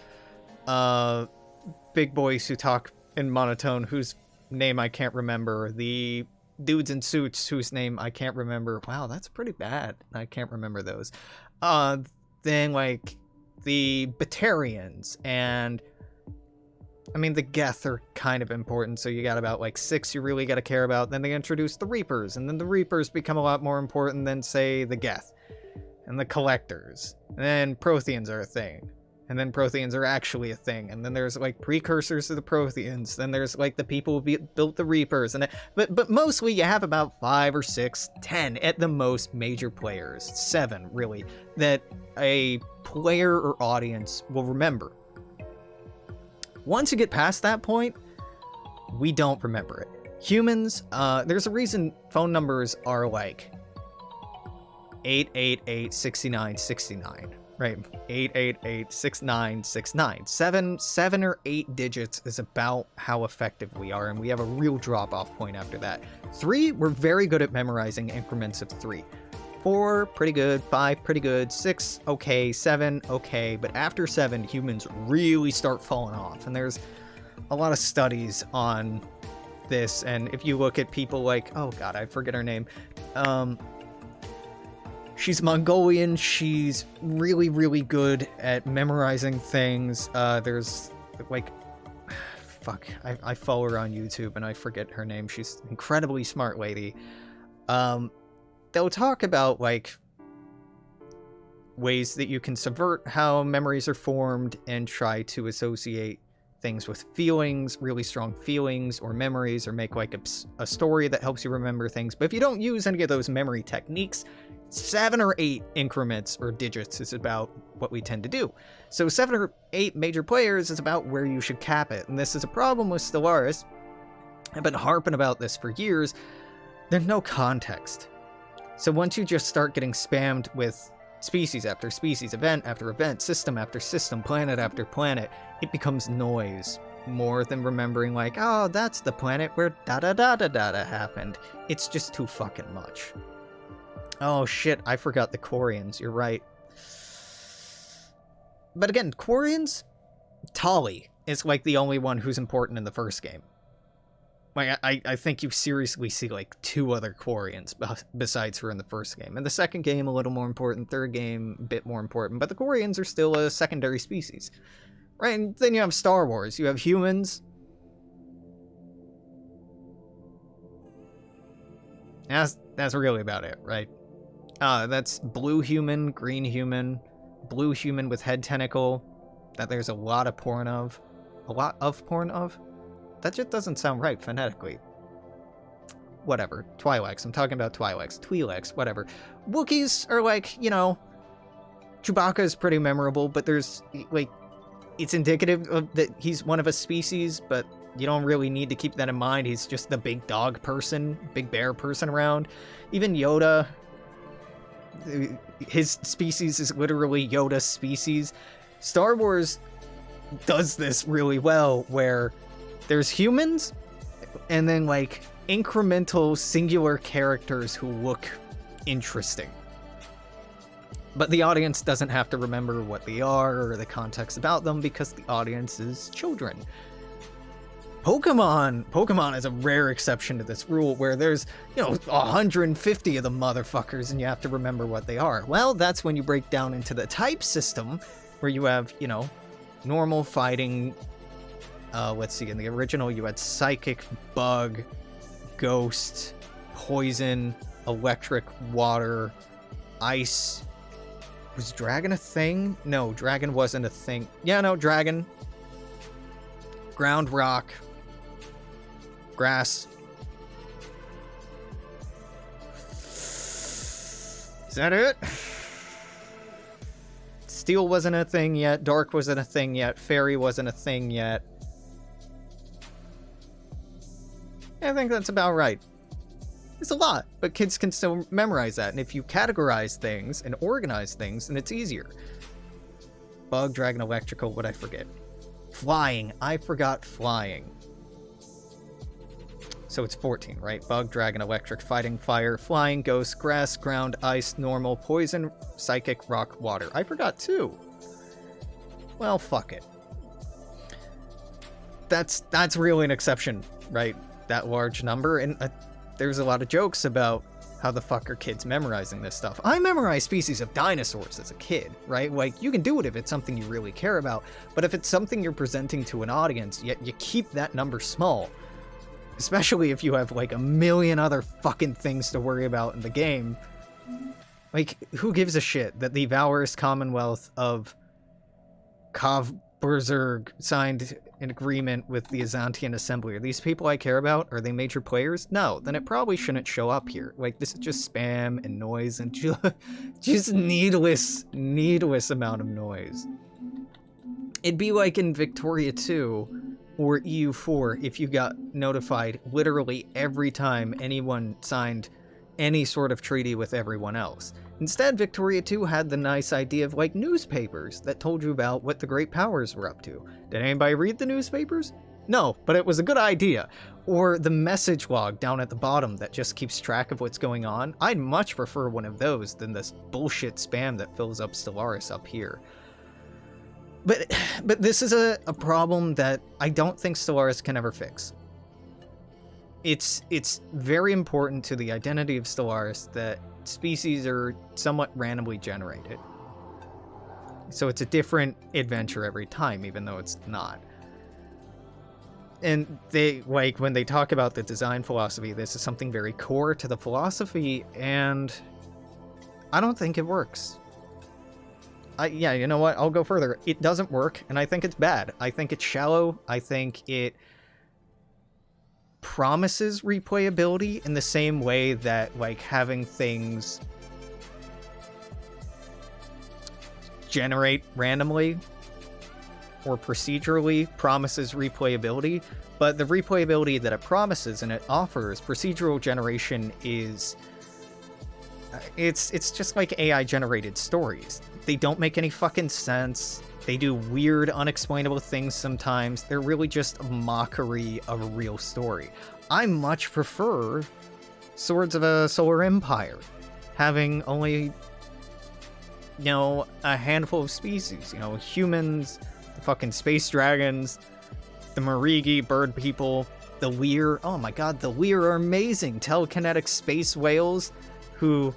big boys who talk in monotone, whose name I can't remember, the dudes in suits whose name I can't remember. Wow, that's pretty bad. I can't remember those. Then, like, the Batarians, and I mean, the Geth are kind of important, so you got about, like, 6 you really got to care about. Then they introduce the Reapers, and then the Reapers become a lot more important than, say, the Geth. And the Collectors. And then Protheans are a thing. And then Protheans are actually a thing. And then there's, like, precursors to the Protheans. Then there's, like, the people who built the Reapers. And but mostly you have about 5 or 6, 10 at the most major players. 7, really, that a player or audience will remember. Once you get past that point, we don't remember it. Humans, there's a reason phone numbers are like 888-6969, right? 888-6969. 7 or 8 digits is about how effective we are, and we have a real drop-off point after that. 3, we're very good at memorizing increments of 3. 4, pretty good. 5, pretty good. 6, okay. 7, okay. But after 7, humans really start falling off. And there's a lot of studies on this. And if you look at people like, oh god, I forget her name. She's Mongolian. She's really, really good at memorizing things. There's, like, fuck, I follow her on YouTube and I forget her name. She's an incredibly smart lady. They'll talk about, like, ways that you can subvert how memories are formed and try to associate things with feelings, really strong feelings or memories, or make, like, a story that helps you remember things. But if you don't use any of those memory techniques, 7 or 8 increments or digits is about what we tend to do. So 7 or 8 major players is about where you should cap it. And this is a problem with Stellaris, I've been harping about this for years. There's no context. So once you just start getting spammed with species after species, event after event, system after system, planet after planet, it becomes noise more than remembering like, oh, that's the planet where da-da-da-da-da happened. It's just too fucking much. Oh shit, I forgot the Quarians, you're right. But again, Quarians, Tali is like the only one who's important in the first game. Like, I think you seriously see like 2 other Quarians besides her in the first game. In the second game, a little more important. Third game, a bit more important. But the Quarians are still a secondary species. Right? And then you have Star Wars. You have humans. That's really about it, right? That's blue human, green human, blue human with head tentacle. That there's a lot of porn of. A lot of porn of? That just doesn't sound right phonetically. Whatever. Twi'leks. I'm talking about Twi'leks. Twi'leks. Whatever. Wookiees are like, you know... Chewbacca is pretty memorable, but there's, like... It's indicative of that he's one of a species, but you don't really need to keep that in mind. He's just the big dog person, big bear person around. Even Yoda... His species is literally Yoda's species. Star Wars does this really well, where... There's humans, and then, like, incremental singular characters who look interesting. But the audience doesn't have to remember what they are or the context about them because the audience is children. Pokemon is a rare exception to this rule where there's, 150 of the motherfuckers and you have to remember what they are. Well, that's when you break down into the type system where you have, normal fighting. Let's see, in the original you had Psychic, Bug, Ghost, Poison, Electric, Water, Ice. Was Dragon a thing? No, Dragon wasn't a thing. Yeah, no, Dragon. Ground, Rock. Grass. Is that it? Steel wasn't a thing yet. Dark wasn't a thing yet. Fairy wasn't a thing yet. I think that's about right. It's a lot, but kids can still memorize that, and if you categorize things and organize things, then it's easier. Bug, Dragon, Electrical, what'd I forget? Flying. I forgot flying. So it's 14, right? Bug, Dragon, Electric, Fighting, Fire, Flying, Ghost, Grass, Ground, Ice, Normal, Poison, Psychic, Rock, Water. I forgot 2. Well, fuck it. That's really an exception, right? That large number, and there's a lot of jokes about how the fuck are kids memorizing this stuff. I memorized species of dinosaurs as a kid, right? Like, you can do it if it's something you really care about, but if it's something you're presenting to an audience, yet you keep that number small. Especially if you have, like, a million other fucking things to worry about in the game. Like, who gives a shit that the Valorous Commonwealth of Kavberserg signed an agreement with the Azantian Assembly? Are these people I care about? Are they major players? No, then it probably shouldn't show up here. Like, this is just spam and noise and just needless amount of noise. It'd be like in Victoria 2 or EU4 if you got notified literally every time anyone signed any sort of treaty with everyone else. Instead, Victoria 2 had the nice idea of, like, newspapers that told you about what the great powers were up to. Did anybody read the newspapers? No, but it was a good idea. Or the message log down at the bottom that just keeps track of what's going on. I'd much prefer one of those than this bullshit spam that fills up Stellaris up here. But this is a problem that I don't think Stellaris can ever fix. It's very important to the identity of Stellaris that species are somewhat randomly generated. So it's a different adventure every time, even though it's not. And they, like, when they talk about the design philosophy, this is something very core to the philosophy, and I don't think it works. Yeah, you know what? I'll go further. It doesn't work, and I think it's bad. I think it's shallow. I think it promises replayability in the same way that, like, having things generate randomly or procedurally promises replayability, but the replayability that it promises and it offers, procedural generation is... It's just like AI-generated stories. They don't make any fucking sense. They do weird, unexplainable things sometimes. They're really just a mockery of a real story. I much prefer Swords of a Solar Empire, having only, a handful of species. Humans, the fucking space dragons, the Marigi, bird people, the Weir. Oh my god, the Weir are amazing. Telekinetic space whales who,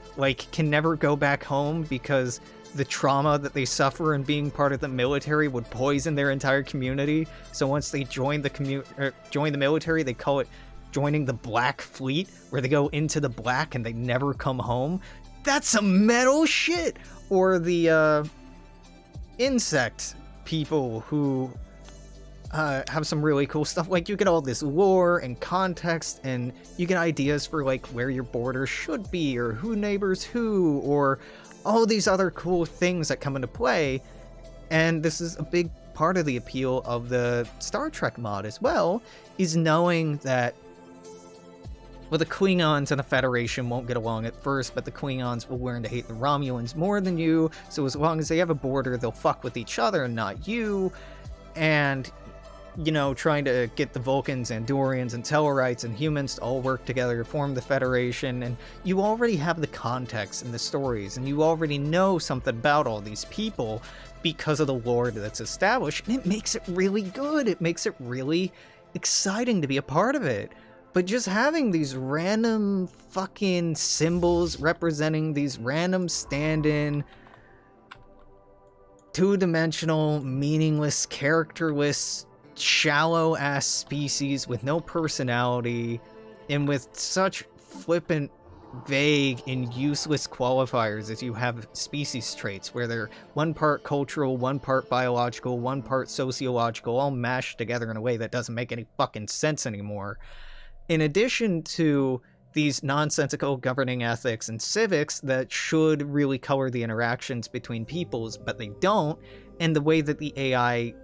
can never go back home because the trauma that they suffer in being part of the military would poison their entire community. So once they join the military, they call it joining the Black Fleet, where they go into the black and they never come home. That's some metal shit. Or the insect people who have some really cool stuff. You get all this lore and context, and you get ideas for where your border should be, or who neighbors who, or all these other cool things that come into play. And this is a big part of the appeal of the Star Trek mod as well, is knowing that, well, the Klingons and the Federation won't get along at first, but the Klingons will learn to hate the Romulans more than you, so as long as they have a border, they'll fuck with each other and not you. And, trying to get the Vulcans, Andorians, and Tellarites and humans to all work together to form the Federation, and you already have the context and the stories, and you already know something about all these people because of the lore that's established, and it makes it really good. It makes it really exciting to be a part of it. But just having these random fucking symbols representing these random stand-in, two-dimensional, meaningless, characterless, shallow-ass species with no personality, and with such flippant, vague, and useless qualifiers as you have species traits, where they're one part cultural, one part biological, one part sociological, all mashed together in a way that doesn't make any fucking sense anymore. In addition to these nonsensical governing ethics and civics that should really color the interactions between peoples, but they don't, and the way that the AI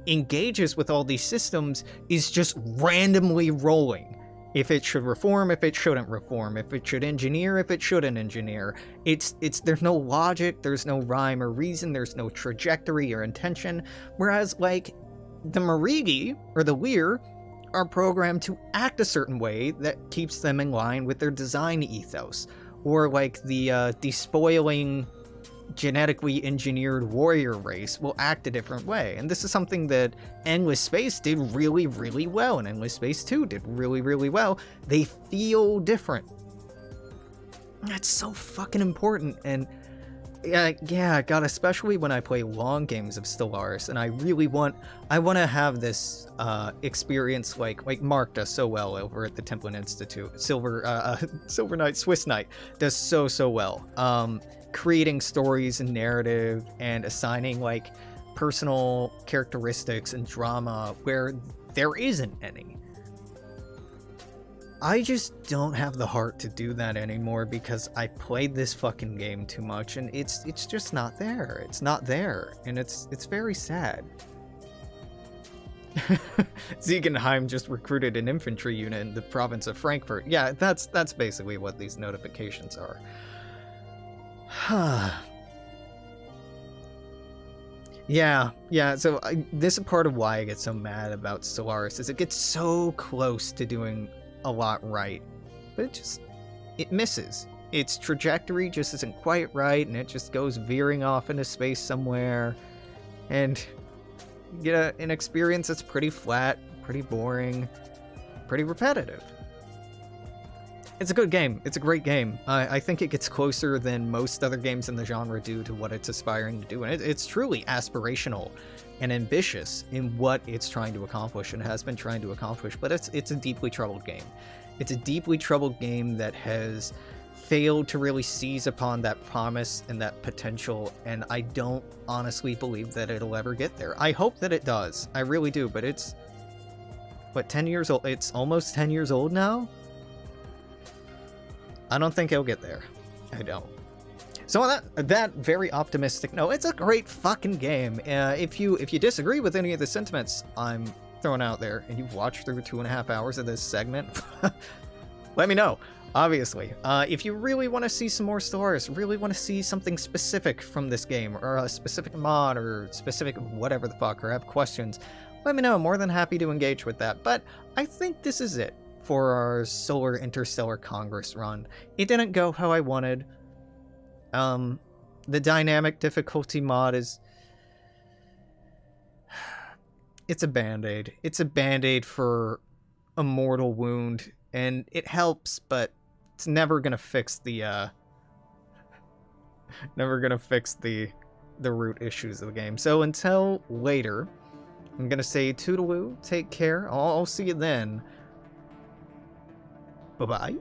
engages with all these systems is just randomly rolling. If it should reform, if it shouldn't reform, if it should engineer, if it shouldn't engineer. There's no logic, there's no rhyme or reason, there's no trajectory or intention. Whereas, the Marigi, or the Weir, are programmed to act a certain way that keeps them in line with their design ethos. Or the despoiling, genetically engineered warrior race will act a different way. And this is something that Endless Space did really, really well, and Endless Space 2 did really, really well. They feel different. That's so fucking important. And yeah, God, especially when I play long games of Stellaris, and I want to have this experience like Mark does so well over at the Templin Institute. Silver Knight, Swiss Knight does so well. Creating stories and narrative and assigning personal characteristics and drama where there isn't any. I just don't have the heart to do that anymore because I played this fucking game too much, and it's just not there. It's not there, and it's very sad. Ziegenheim just recruited an infantry unit in the province of Frankfurt. Yeah, that's basically what these notifications are. Yeah, so this is part of why I get so mad about Stellaris, is it gets so close to doing a lot right, but it misses. Its trajectory just isn't quite right, and it just goes veering off into space somewhere, and you get an experience that's pretty flat, pretty boring, pretty repetitive. It's a good game. It's a great game. I think it gets closer than most other games in the genre do to what it's aspiring to do, and it's truly aspirational and ambitious in what it's trying to accomplish and has been trying to accomplish, but it's a deeply troubled game. It's a deeply troubled game that has failed to really seize upon that promise and that potential, and I don't honestly believe that it'll ever get there. I hope that it does. I really do, but it's, 10 years old? It's almost 10 years old now? I don't think it'll get there. I don't. So on that very optimistic note, it's a great fucking game. If you disagree with any of the sentiments I'm thrown out there and you've watched through 2.5 hours of this segment, let me know. Obviously, if you really want to see some more Stellaris, really want to see something specific from this game, or a specific mod, or specific whatever the fuck, or have questions, let me know. I'm more than happy to engage with that. But I think this is it for our Solar Interstellar Congress run. It didn't go how I wanted. The dynamic difficulty mod is... It's a band-aid. It's a band-aid for a mortal wound, and it helps, but it's never gonna fix the root issues of the game. So until later, I'm gonna say toodaloo, take care. I'll see you then. Bye-bye.